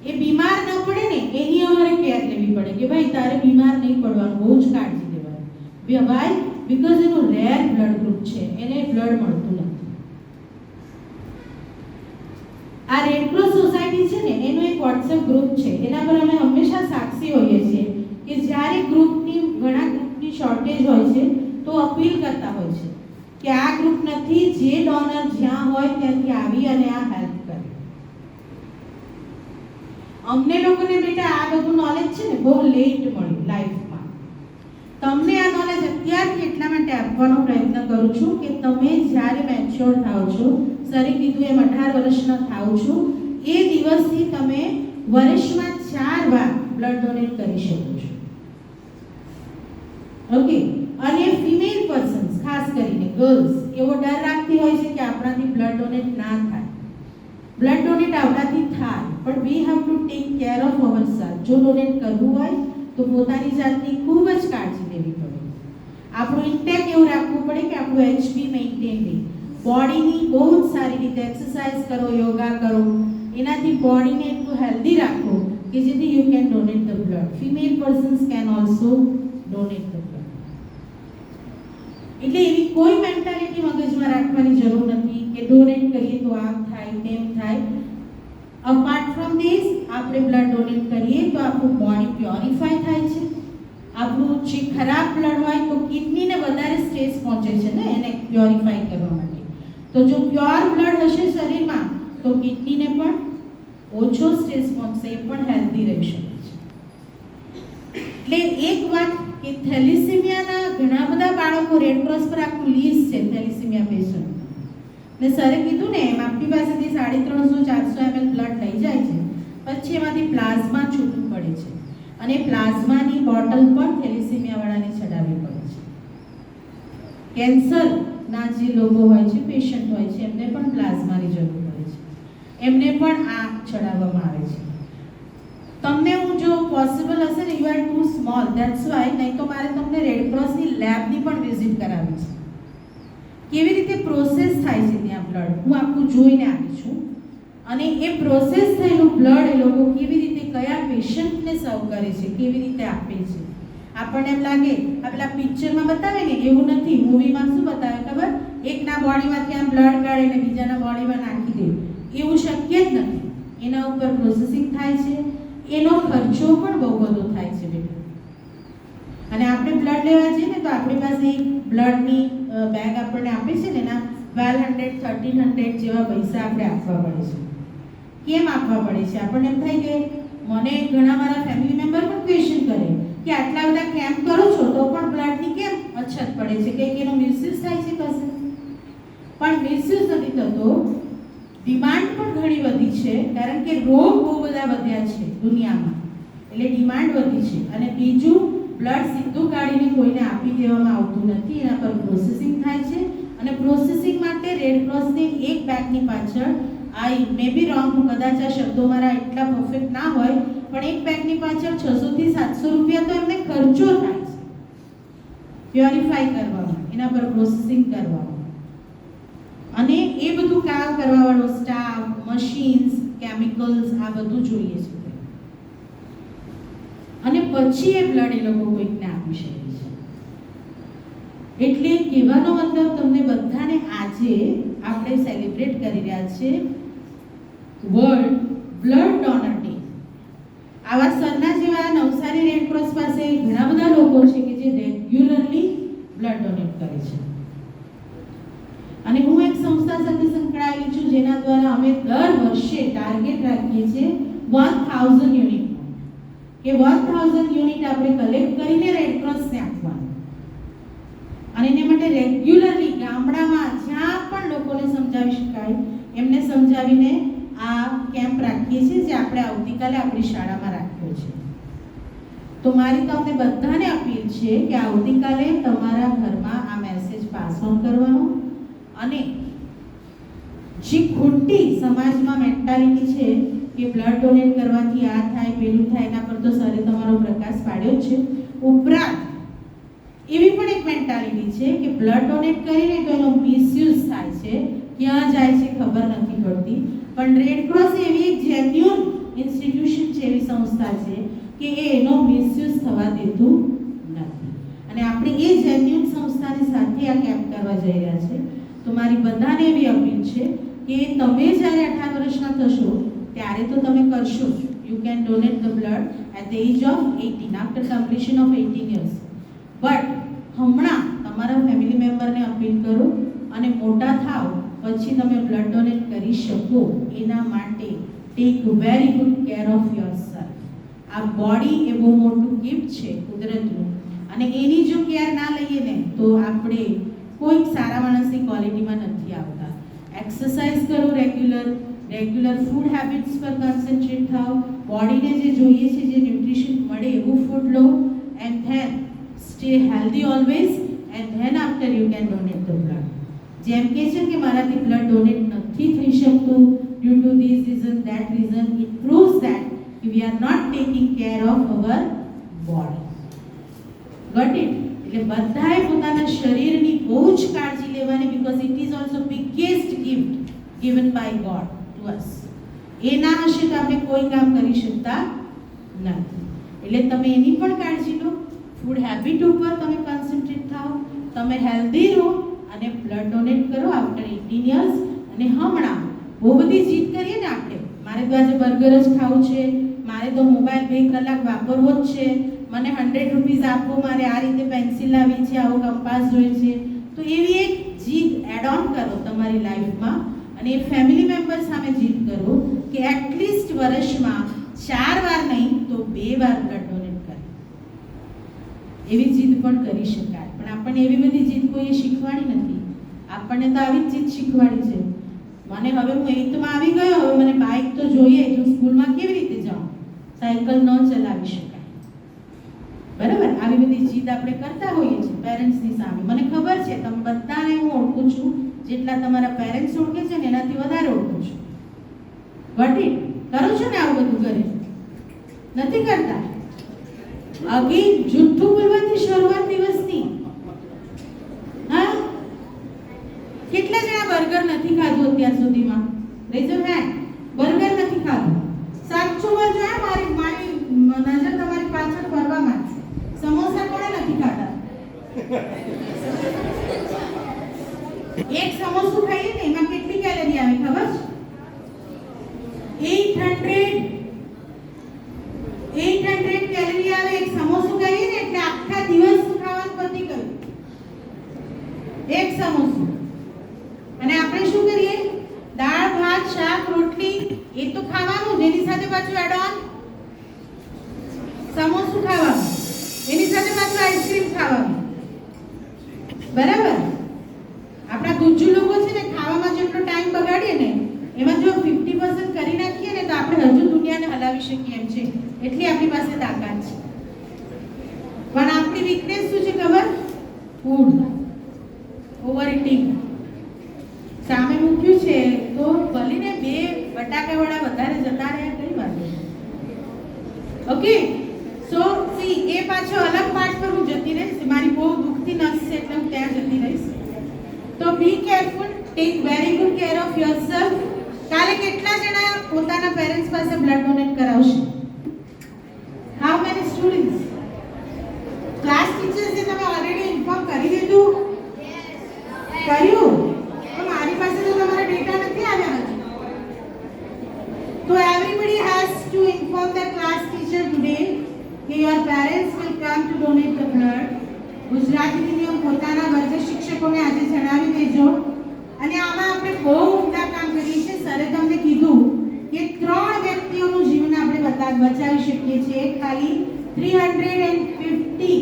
એ બીમાર ન પડે ને એની અમારે કેર લેવી પડે કે ભાઈ તારે બીમાર નહીં પડવાનું, બહુ જ કાળજી લેવાની. ભાઈ, બીકોઝ એનું રેર બ્લડ ગ્રુપ છે, એને બ્લડ મળતું નથી. આ રેડ ક્રોસ સોસાયટી છે ને, એનો એક વોટ્સએપ ગ્રુપ છે. એના પર અમે હંમેશા સાક્ષી હોઈએ છીએ કે જ્યારે ઘણા ગ્રુપની શોર્ટેજ હોય છે તો અપીલ કરતા હોય છે કે આ ગ્રુપ નથી, જે ડોનર જ્યાં હોય ત્યાંથી આવી અને આ હેલ્પ કરે. અમને લોકોને બેટા આ બધું નોલેજ છે ને બહુ લેટ મળ્યું લાઈફમાં. તમને આ નોલેજ અત્યારથી એટલા માટે આપવાનો પ્રયત્ન કરું છું કે તમે જ્યારે મેચ્યોર થાઓ છો, સરે કીધું એમ 18 વર્ષના થાઓ છો, એ દિવસથી તમે વર્ષમાં 4 વાર બ્લડ ડોનેટ કરી શકો છો. ઓકે? અને ફિમેલ પર્સન્સ, ખાસ કરીને ગર્લ્સ, એવો ડર રાખતી હોય છે કે આપણાથી બ્લડ ડોનેટ ના થાય. બ્લડ ડોનેટ આપણાથી થાય, પણ we have to take care of ourself. જો ડોનેટ કરવું હોય તો પોતાની જાતની ખૂબ જ કાળજી લેવી પડે. આપણું ઇન્ટેક એવું રાખવું પડે કે આપણું એચપી મેન્ટેન રહે. બોડીની બહુ જ સારી રીતે એક્સરસાઇઝ કરો, યોગા કરો, એનાથી બોડીને એટલું હેલ્ધી રાખો કે જેથી you can donate the blood. Female persons can also donate the blood. એટલે એવી કોઈ મેન્ટાલિટી મગજમાં રાખવાની જરૂર નથી કે ડોનેટ કરીએ તો આમ થાય તેમ થાય. અપાર્ટ ફ્રોમ ધીસ, આપણે બ્લડ ડોનેટ કરીએ તો આપણું બોડી પ્યોરિફાય થાય છે. આપણું જે ખરાબ બ્લડ હોય તો કિડનીને વધારે સ્ટ્રેસ પહોંચે છે ને એને પ્યોરિફાય કરવા માટે. તો જો પ્યોર બ્લડ હશે શરીરમાં તો કિડનીને પણ ઓછો સ્ટ્રેસ પહોંચશે, એ પણ હેલ્ધી રહી શકે છે. એટલે એક વાત કે થેલેસીમિયાના ઘણા બધા બાળકો, રેડ ક્રોસ પર આખું લિસ્ટ છે થેલેસીમિયા પેશન્ટ ને સરે કીધું ને એમ આપણી પાસેથી 350-400 ml બ્લડ લઈ જાય છે, પછી એમાંથી પ્લાઝમા છૂટું પડે છે અને પ્લાઝમાની બોટલ પણ થેલેસીમિયાવાળાને ચડાવવી પડે છે. કેન્સરના જે લોકો હોય છે, પેશન્ટ હોય છે, એમને પણ પ્લાઝમાની જરૂર પડે છે, એમને પણ આ ચડાવવામાં આવે છે. તમને હું જો પોસિબલ હશે ને, you are too small, that's why, નહીં તો મારે તમને રેડ ક્રોસની લેબની પણ વિઝિટ કરાવી છે. કેવી રીતે પ્રોસેસ થાય છે ત્યાં બ્લડ, હું આખું જોઈને આવી છું. અને એ પ્રોસેસ થયેલું બ્લડ એ લોકો કેવી રીતે કયા પેશન્ટને સર્વ કરે છે, કેવી રીતે આપે છે. આપણને એમ લાગે આ પેલા પિક્ચરમાં બતાવે ને એવું નથી. મૂવીમાં શું બતાવે ખબર? એકના બોડીમાંથી આમ બ્લડ કાઢીને બીજાના બોડીમાં નાખી દે, એવું શક્ય જ નથી. એના ઉપર પ્રોસેસિંગ થાય છે, એનો ખર્ચો પણ બહુ બધો થાય છે બેટા. અને આપણે બ્લડ લેવા જઈએ ને તો આપણી પાસે એક બ્લડની બેગ આપણને આપે છે ને, એના 1200-1300 જેવા પૈસા આપણે આપવા પડે છે. કેમ આપવા પડે છે? આપણને એમ થાય કે મને ઘણા મારા ફેમિલી મેમ્બર પણ ક્વેશ્ચન કરે કે આટલા બધા કેમ્પ કરો છો તો પણ બ્લડની કેમ અછત પડે છે, કે એનો મિસયુઝ થાય છે કશે? પણ મિસયુઝ નથી થતો, ડિમાન્ડ પણ ઘણી વધી છે, કારણ કે રોગ બહુ બધા વધ્યા છે દુનિયામાં, એટલે ડિમાન્ડ વધી છે. અને બીજું, બ્લડ સીધું કાઢીને કોઈને આપી દેવામાં આવતું નથી, એના પર પ્રોસેસિંગ થાય છે. અને પ્રોસેસિંગ માટે રેડ ક્રોસની એક બેગની પાછળ, આઈ મે બી રોંગ, કદાચ આ શબ્દો મારા એટલા પરફેક્ટ ના હોય, પણ એક બેગની પાછળ 600-700 રૂપિયા તો એમને ખર્ચો થાય છે પ્યોરિફાઈ કરવામાં, એના પર પ્રોસેસિંગ કરવામાં. અને એ બધું કામ કરવાવાળો સ્ટાફ, મશીન્સ, કેમિકલ્સ, આ બધું જોઈએ છે. પછી એ બ્લડ એ લોકો કોઈકને આપી શકે છે. એટલે કહેવાનો મતલબ તમને બધાને આજે આપણે સેલિબ્રેટ કરી રહ્યા છે વર્લ્ડ બ્લડ ડોનર ડે. આવા સરના જેવા નવસારી રેડક્રોસ પાસે ઘણા બધા લોકો છે કે જે રેગ્યુલરલી બ્લડ ડોનેટ કરે છે. અને હું એક સંસ્થા સાથે સંકળાયેલી છું જેના દ્વારા અમે દર વર્ષે ટાર્ગેટ રાખીએ છીએ 1000 યુનિટ કે 1000 યુનિટ આપણે કલેક્ટ કરીને રેડક્રોસને આપવાનું. અને એને માટે રેગ્યુલરલી ગામડામાં જ્યાં પણ લોકોને સમજાવી શકાય એમને સમજાવીને આ કેમ્પ રાખીએ છીએ જે આપણે આવતીકાલે આપણી શાળામાં રાખ્યો છે. તો મારી તમને બધાને અપીલ છે કે આવતીકાલે તમારા ઘરમાં આ મેસેજ પાસ ઓન કરવાનો અને જે ખોટી સમાજમાં મેન્ટાલિટી છે કે બ્લડ ડોનેટ કરવાથી આ થાય પેલું થાય એના પર તો સરે તમારો પ્રકાશ પાડ્યો છે. ઉપરાંત એવી પણ એક મેન્ટાલિટી છે કે બ્લડ ડોનેટ કરીને તો એનો મિસયુઝ થાય છે, ક્યાં જાય છે ખબર નથી પડતી. પણ રેડક્રોસ એવી એક જેન્યુઅન ઇન્સ્ટિટ્યુશન છે, એવી સંસ્થા છે કે એનો મિસયુઝ થવા દેતું નથી. અને આપણે એ જેન્યુઅન સંસ્થાની સાથે આ કેમ્પ કરવા જઈ રહ્યા છે. તો મારી બધાને એવી અપીલ છે કે તમે જ્યારે 18 વર્ષના થશો ત્યારે તો તમે કરશો. You can donate the blood at the age of 18 after completion of 18 years. But હમણાં તમારા ફેમિલી મેમ્બરને અપીલ કરો અને મોટા થાવ પછી તમે બ્લડ ડોનેટ કરી શકો એના માટે take very good care of yourself. આ બોડી એ બહુ મોટું ગિફ્ટ છે કુદરતનું, અને એની જો કેર ના લઈએ ને તો આપણે કોઈ સારા માણસની ક્વોલિટીમાં નથી આવતા. એક્સરસાઇઝ કરો રેગ્યુલર ફૂડ હેબિટ્સ પર કોન્સન્ટ્રેટ થાઓ, બોડીને જે જોઈએ છે જે ન્યુટ્રિશન મળે એવું ફૂડ લો, and then stay healthy always, and then after you can donate the blood. જેમ કે છે કે મારાથી બ્લડ ડોનેટ નથી થઈ શકતું due to this reason that reason, it proves that we are not taking care of our body. Got it? એટલે બધાએ પોતાના શરીરની બહુ જ કાળજી લેવાની, because it is also biggest gift given by God to us. એ ના હશે તો આપણે કોઈ કામ કરી શકતા નથી. એટલે તમે એની પણ કાળજી લો, ફૂડ હેબિટ ઉપર તમે કોન્સન્ટ્રેટ થાઓ, તમે હેલ્ધી રહો અને બ્લડ ડોનેટ કરો આફ્ટર 18 યર્સ. અને હમણાં બહુ બધી જીદ કરીએ ને આપણે, મારે તો આજે બર્ગર જ ખાવું છે, મારે તો મોબાઈલ 2 કલાક વાપરવો જ છે, મને 100 રૂપીઝ આપો, મારે આ રીતે પેન્સિલ લાવી છે, આવો કંપાસ જોઈએ છે. તો એવી એક જીદ એડ ઓન કરો તમારી લાઈફમાં, અને એ ફેમિલી મેમ્બર સામે જીદ કરો કે એટલીસ્ટ વર્ષમાં 4 વાર નહીં તો 2 વાર બ્લડ ડોનેટ કરે. એવી જીદ પણ કરી શકાય, પણ આપણને એવી બધી જીદ કોઈએ શીખવાડી નથી. આપણને તો આવી જ જીદ શીખવાડી છે. મને હવે હું 8માં આવી ગયો, હવે મને બાઇક તો જોઈએ, જો સ્કૂલમાં કેવી રીતે જાઉં, સાયકલ ન ચલાવી શકાય. બરાબર? આવી બધી જીદ આપણે કરતા હોઈએ છીએ પેરેન્ટ્સની સામે. મને ખબર છે તમે બધાને હું ઓળખું છું, જેટલા તમારા પેરેન્ટ્સ ઓળખે છે ને એનાથી વધારે ઓળખું છું. વટ ઇટ? કરો છો ને આવું બધું કરે? નથી કરતા? અગેન જુઠ્ઠું બોલવાથી શરૂઆત દિવસની. હા, કેટલા જણા બર્ગર નથી ખાધું અત્યાર સુધીમાં? Rays your hand. બર્ગર નથી ખાધું? સાચું બોલજો. મારી નજર તમારી પાછળ ફરવામાં છે. સમોસા કોણે નથી ખાધા? એક સમોસું ખાઈએ ને એમાં કેટલી કેલરી આવે ખબર છે? 800 કેલરી આવે. એક સમોસું ખાઈએ ને એટલે આખા દિવસનું ખાવાનું પતી ગયું. એક સમોસું. અને આપણે શું કરીએ? દાળ ભાત શાક રોટલી એ તો ખાવાનું, એની સાથે પાછું એડ ઓન સમોસું ખાવાનું, એની સાથે પાછું આઈસ્ક્રીમ ખાવાનું. બરાબર? આપણા ગુજ્જુ લોકો છે ને ખાવામાં જેટલો ટાઈમ બગાડીએ ને એમાં જો 50% કરી નાખીએ ને તો આપણે હજુ દુનિયાને હલાવી શકીએ એમ છે. એટલી આપણી પાસે તાકાત છે. પણ આપણી વીકનેસ શું છે ખબર? Food over eating. સામે મૂક્યું છે તો ભલીને 2 બટાકાવાળા વધારે જતા રહ્યા, કઈ વાત નહીં. ઓકે, સો સી એ પાછો અલગ પાર્ટ પર હું જતી રહીશ. મારી બહુ દુખતી નસ છે એટલે હું ત્યાં જતી રહીશ. તો be careful, take very good care of yourself. કાલે કેટલા જણા પોતાના પેરેન્ટ્સ પાસે બ્લડ ડોનેટ કરાવશે? How many students? માહિતીની આમ પોતાના વર્ગ શિક્ષકોને આજે જણાવી દેજો. અને આમાં આપણે બહુ ઉમદા કામ કરીએ છીએ. સરે તમને કીધું કે 3 વ્યક્તિઓનું જીવન આપણે બચાવી શકીએ છીએ. એક ખાલી 350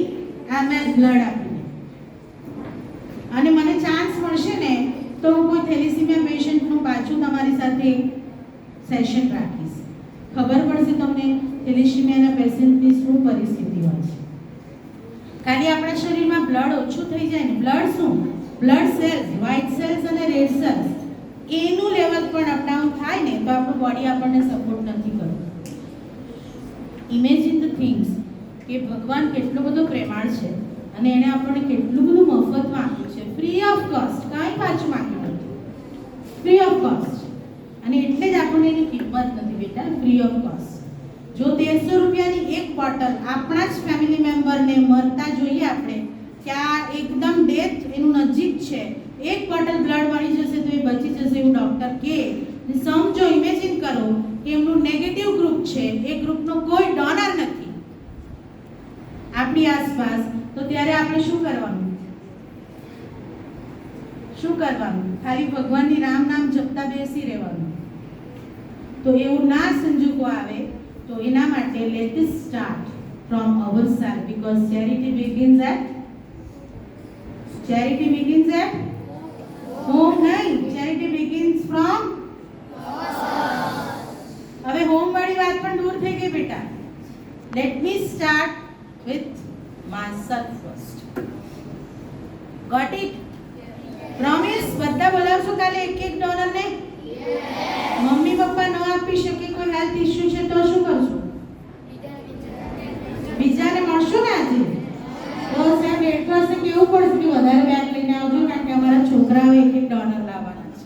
ml બ્લડ આપીને. અને મને ચાન્સ મળશે ને તો હું કોઈ થેલેસીમિયા પેશન્ટનું પાછું તમારી સાથે સેશન રાખીશ. ખબર પડશે તમને થેલેસીમિયાના પેશન્ટની શું પરિસ્થિતિ હોય છે. ખાલી આપણા શરીરમાં બ્લડ ઓછું થઈ જાય ને, બ્લડ શું, બ્લડ સેલ્સ, વ્હાઇટ સેલ્સ અને રેડ સેલ્સ, એનું લેવલ પણ અપડાઉન થાય ને તો આપણું બોડી આપણને સપોર્ટ નથી કરતું. ઇમેજિન ધ થિંગ્સ કે ભગવાન કેટલો બધો પ્રેમાળ છે અને એણે આપણને કેટલું બધું મફતમાં આપ્યું છે, ફ્રી ઓફ કોસ્ટ, કાંઈ પાછું માંગ્યું નથી, ફ્રી ઓફ કોસ્ટ. અને એટલે જ આપણને એની કિંમત નથી બેટા, ફ્રી ઓફ કોસ્ટ. જો 1300 રૂપિયાની એક બોટલ આપણા જ ફેમિલી મેમ્બરને મરતા જોઈએ આપણે કે આ એકદમ ડેથ એનું નજીક છે, એક બોટલ બ્લડ મળી જશે તો એ બચી જશે એવું ડૉક્ટર કહે. સમજો, ઇમેજિન કરો કે એમનું નેગેટિવ ગ્રુપ છે, એ ગ્રુપનો કોઈ ડોનર નથી આપણી આસપાસ, તો ત્યારે આપણે શું કરવાનું? શું કરવાનું? ખાલી ભગવાનની રામ નામ જપતા બેસી રહેવાનું. તો એવું ના સંજોગો આવે તો એના માટે let us start from our side, because charity begins at home. નહીં, ચેરિટી બિગિન્સ ફ્રોમ. હવે હોમ વાળી વાત પણ દૂર થઈ ગઈ બેટા. Let me start with myself first. Got it? Promise? બધા બોલાવશો કાલે એક ડોનરને? મમ્મી પપ્પા ન આપી શકે, કોઈ હેલ્થ ઇશ્યુ છે તો શું કરશો? બીજાને મળશો ને આજે? તો સાહેબ રેડ ક્રોસને કેવું પડશે કે વધારે બેગ લઈને આવજો, કારણ કે અમારા છોકરાઓ એક ડોનર લાવવાના છે.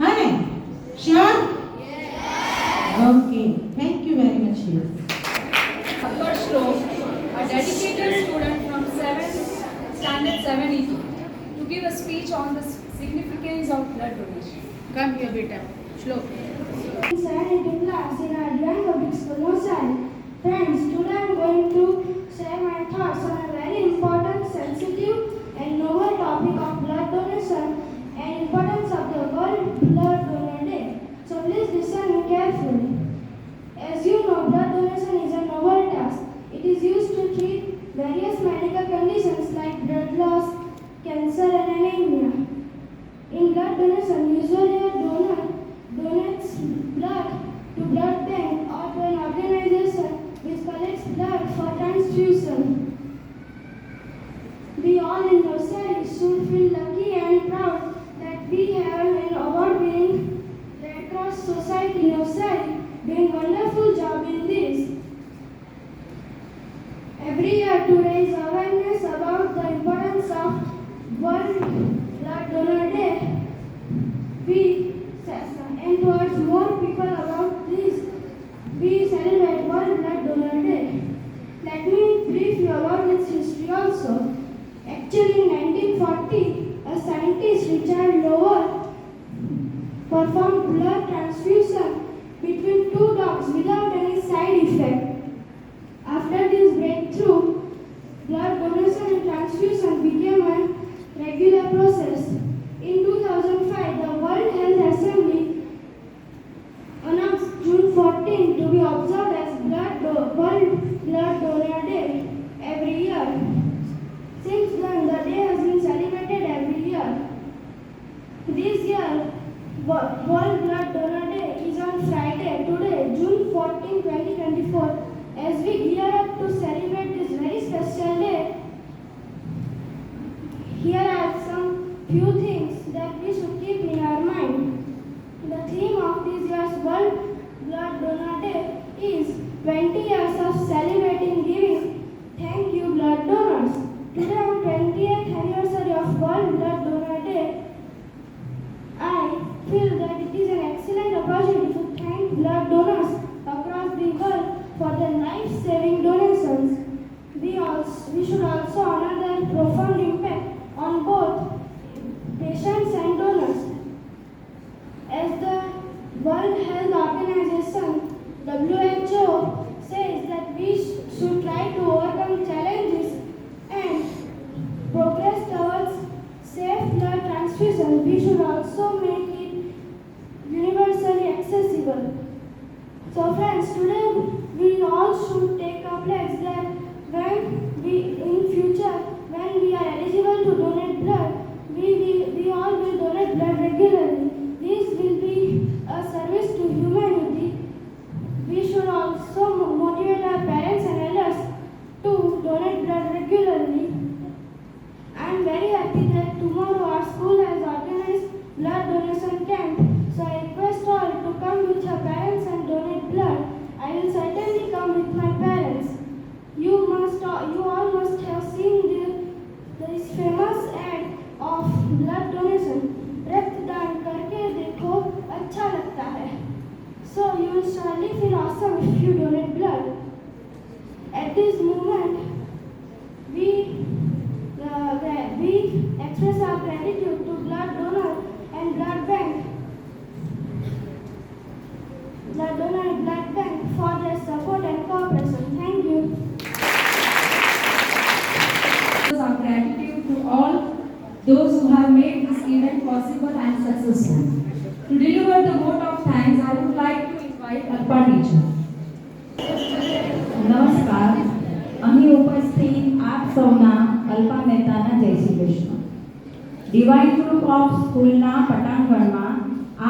હા ને? Sure? Okay, thank you very much. Dr. Shlok, a dedicated student from 7th standard 7E2, to give a speech on the significance of blood donation. Come here બેટા. Shlok. Science into class in our Grand Public School, no science. Friends, today I'm going to share my thoughts on a very important, sensitive and novel topic of blood donation and importance of the World Blood Donor Day. So please listen carefully. As you know, blood donation is a novel task. It is used to treat various medical conditions like blood loss, cancer and anemia. In blood donation, usually a donor donates blood to blood bank or to an organization which collects blood for transfusion. We all in Navsari should feel lucky and proud that we have an award-winning Red Cross Society Navsari doing wonderful job in this. Every year to raise awareness about the importance of World Blood Donor Day, and towards more people about this, we celebrate World Blood Donor Day. Let me brief you about its history also. Actually, in 1940, a scientist, Richard Lower, performed blood transfusion between 2 dogs without any side effect. After this breakthrough, blood donation and transfusion became a regular process. In 2005, the World Health Assembly announced June 14 to be observed as World Blood Donor Day every year. Since then, the day has been celebrated every year. This year, World Blood Donor Day is on Friday, today, June 14, 2024. As we gear up to celebrate this very special day, here are some few things that we should keep in our mind. The theme of this year's World Blood Donor Day is 20 years of celebrating giving. Thank you, blood donors. Today on 20th anniversary of World Blood Donor Day, I feel that it is an excellent opportunity to thank blood donors across the world for their life-saving donations. We should also honor their profound impact on both patients and donors. As the World Health Organization, WHO, says that we should try to overcome challenges and artificial, we should also make it universally accessible. So friends, today we all should take a pledge that when we in future when we are eligible to donate blood, we all will donate blood regularly. This will be a service to humanity. We should also motivate our parents and elders to donate blood regularly. I am very happy that tomorrow our school has organized blood donation camp. So I request all to come with your parents and donate blood. I will certainly come with my parents. You all must have seen this famous ad of blood donation. रक्तदान करके देखो अच्छा लगता है. So you will surely feel awesome if you donate blood. At this moment, we express our gratitude to blood donor and blood bank for their support and cooperation. Thank you. Our gratitude to all those who have made this event possible and successful. To deliver the vote of thanks, I would like to invite Alpa teacher. નમસ્કાર. અહીં ઉપસ્થિત આપ સૌના અલ્પા મહેતાના જય Shri Krishna. Divine group of સ્કૂલના પટાંગણમાં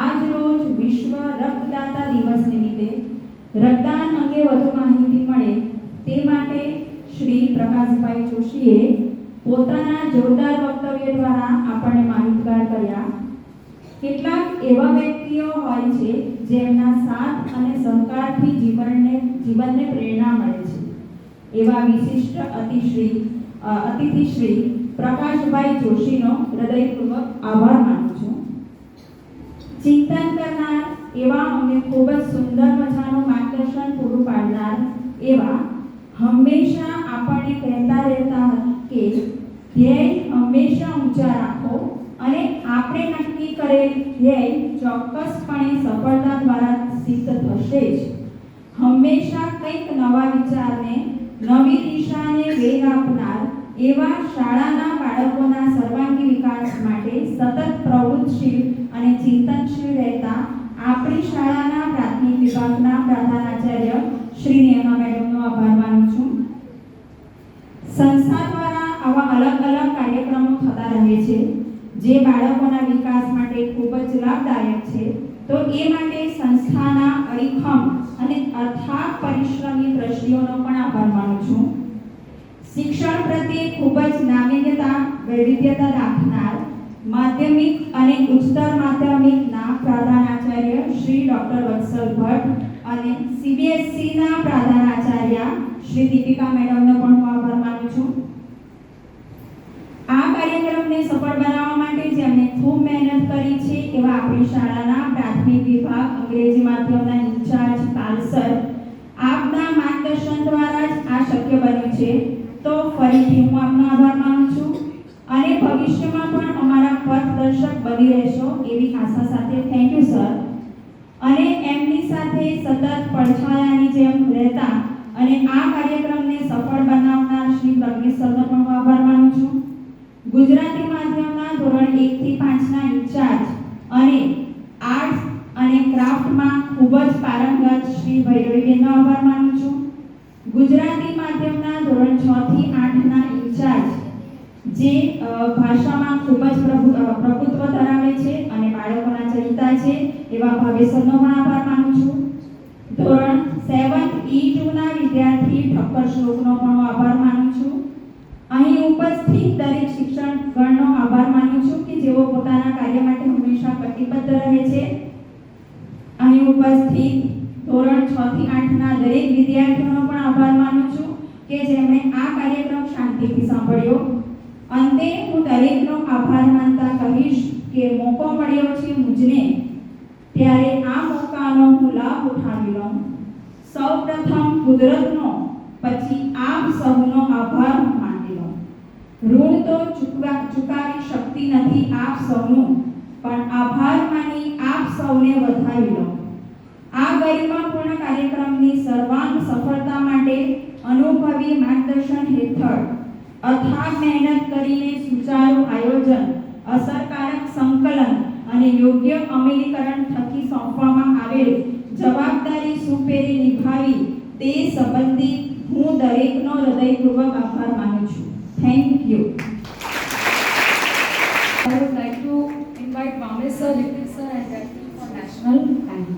આજ રોજ વિશ્વ રક્તદાતા દિવસ નિમિત્તે રક્તદાન અંગે વધુ માહિતી મળે તે માટે શ્રી પ્રકાશભાઈ જોશીએ પોતાના જોરદાર વક્તવ્ય દ્વારા આપણને માહિતગાર કર્યા. કેટલાક એવા વ્યક્તિઓ હોય છે જેમના સાથ અને સહકારથી જીવનને પ્રેરણા મળે છે. એવા વિશિષ્ટ અતિથિ શ્રી પ્રકાશભાઈ જોશીનો હૃદયપૂર્વક આભાર માનું છું. ચિંતન કરનાર એવા અમને ખૂબ જ સુંદર મજાનું માર્ગદર્શન પૂરું પાડનાર એવા હંમેશા આપણને કહેતા રહેતા કે ધ્યેય હંમેશા ઊંચા રાખો અને આપણે નક્કી કરેલ ધ્યેય ચોક્કસપણે સફળતા દ્વારા સિદ્ધ થશે જ. હંમેશા કંઈક નવા વિચારને નવી દિશાને વેગ આપનાર એવા શાળાના બાળકોના સર્વાંગી વિકાસ માટે સતત પ્રવૃત્તિશીલ અને ચિંતનશીલ રહેતા આપણી શાળાના પ્રાથમિક વિભાગના પ્રધાનાચાર્ય શ્રી નેહા મેડમનો આભાર માનું છું. સંસ્થા દ્વારા આવા અલગ અલગ કાર્યક્રમો થતા રહે છે જે બાળકોના વિકાસ માટે ખૂબ જ લાભદાયક છે. તો એ માટે સંસ્થાના અડીખમ અને અથાગ પરિશ્રમી ટ્રસ્ટીઓનો પણ આભાર માનું છું. શિક્ષણ પ્રત્યે ખૂબ જ નાવીન્યતા વૈવિધ્યતા દાખવનાર માધ્યમિક અને ઉચ્ચતર માધ્યમિકના પ્રધાનાચાર્ય શ્રી ડોક્ટર વત્સલ ભટ્ટ અને સીબીએસઈના પ્રધાનાચાર્ય શ્રી દીપિકા મેડમનો પણ હું આભાર માનું છું. આ કાર્યક્રમને સફળ બનાવવા માટે જેમણે ખૂબ મહેનત કરી છે એવા આપણી શાળાના પ્રાથમિક વિભાગ અંગ્રેજી માધ્યમના ઇન્ચાર્જ પાલસર, આપના માર્ગદર્શન દ્વારા જ આ શક્ય બન્યું છે. તો ફરીથી હું આપનો આભાર માનું છું અને ભવિષ્યમાં પણ અમારા પથદર્શક બની રહેશો એવી આશા સાથે થેન્ક યુ સર. અને એમની સાથે સતત પડછાયાની જેમ રહેતા અને આ કાર્યક્રમને સફળ બનાવનાર શ્રી પ્રજ્ઞેશ સરનો પણ હું આભાર માનું છું. ગુજરાતી માધ્યમના ધોરણ 1 થી 5 ના ઇન્ચાર્જ અને આર્ટ્સ અને ક્રાફ્ટમાં ખૂબ જ પારંગત શ્રી ભૈરવીબેનનો આભાર માનું છું. ગુજરાતી માધ્યમના ધોરણ 6 થી 8 ના ઇન્ચાર્જ જે ભાષામાં ખૂબ જ પ્રભુત્વ ધરાવે છે અને બાળકોના ચરિતા છે એવા ભાવેશરનો પણ આભાર માનું છું. ધોરણ 7th E2 ના વિદ્યાર્થી ઠક્કર શ્લોકનો પણ આભાર માનું છું. અહીં ઉપસ્થિત દરેક શિક્ષકગણનો આભાર માનું છું કે જેઓ પોતાના કાર્ય માટે હંમેશા કટિબદ્ધ રહે છે. અહીં ઉપસ્થિત ધોરણ 6 થી 8 ના દરેક વિદ્યાર્થીઓનો પણ આભાર માનું છું કે જેમણે આ કાર્યક્રમ શાંતિથી સાંભળ્યો. અંતે હું દરેકનો આભાર માનતા કહીશ કે મોકો મળ્યો છે મુજને ત્યારે આ મોકાનો હું લાભ ઉઠાવી લઉં. સૌપ્રથમ કુદરતનો, પછી આપ સૌનો આભાર હું માની લઉં. ઋણ તો ચૂકવી શકતી નથી આપ સૌનું, પણ આભાર માની આપ સૌને વધાવી લઉં. આ ગરિમાપૂર્ણ કાર્યક્રમની સર્વાંગ સફળતા માટે અનુભવી માર્ગદર્શન હેઠળ અથાગ મહેનત કરીને સુચારું આયોજન, અસરકારક યોગ્ય અમલીકરણ થકી સોંપવામાં આવેલ જવાબદારી સુપેરે નિભાવી તે સંબંધી હું દરેકનો હૃદયપૂર્વક આભાર માનું છું. Thank you. I would like to invite Vamesh sir, Ritik sir and Deputy for National Anthem.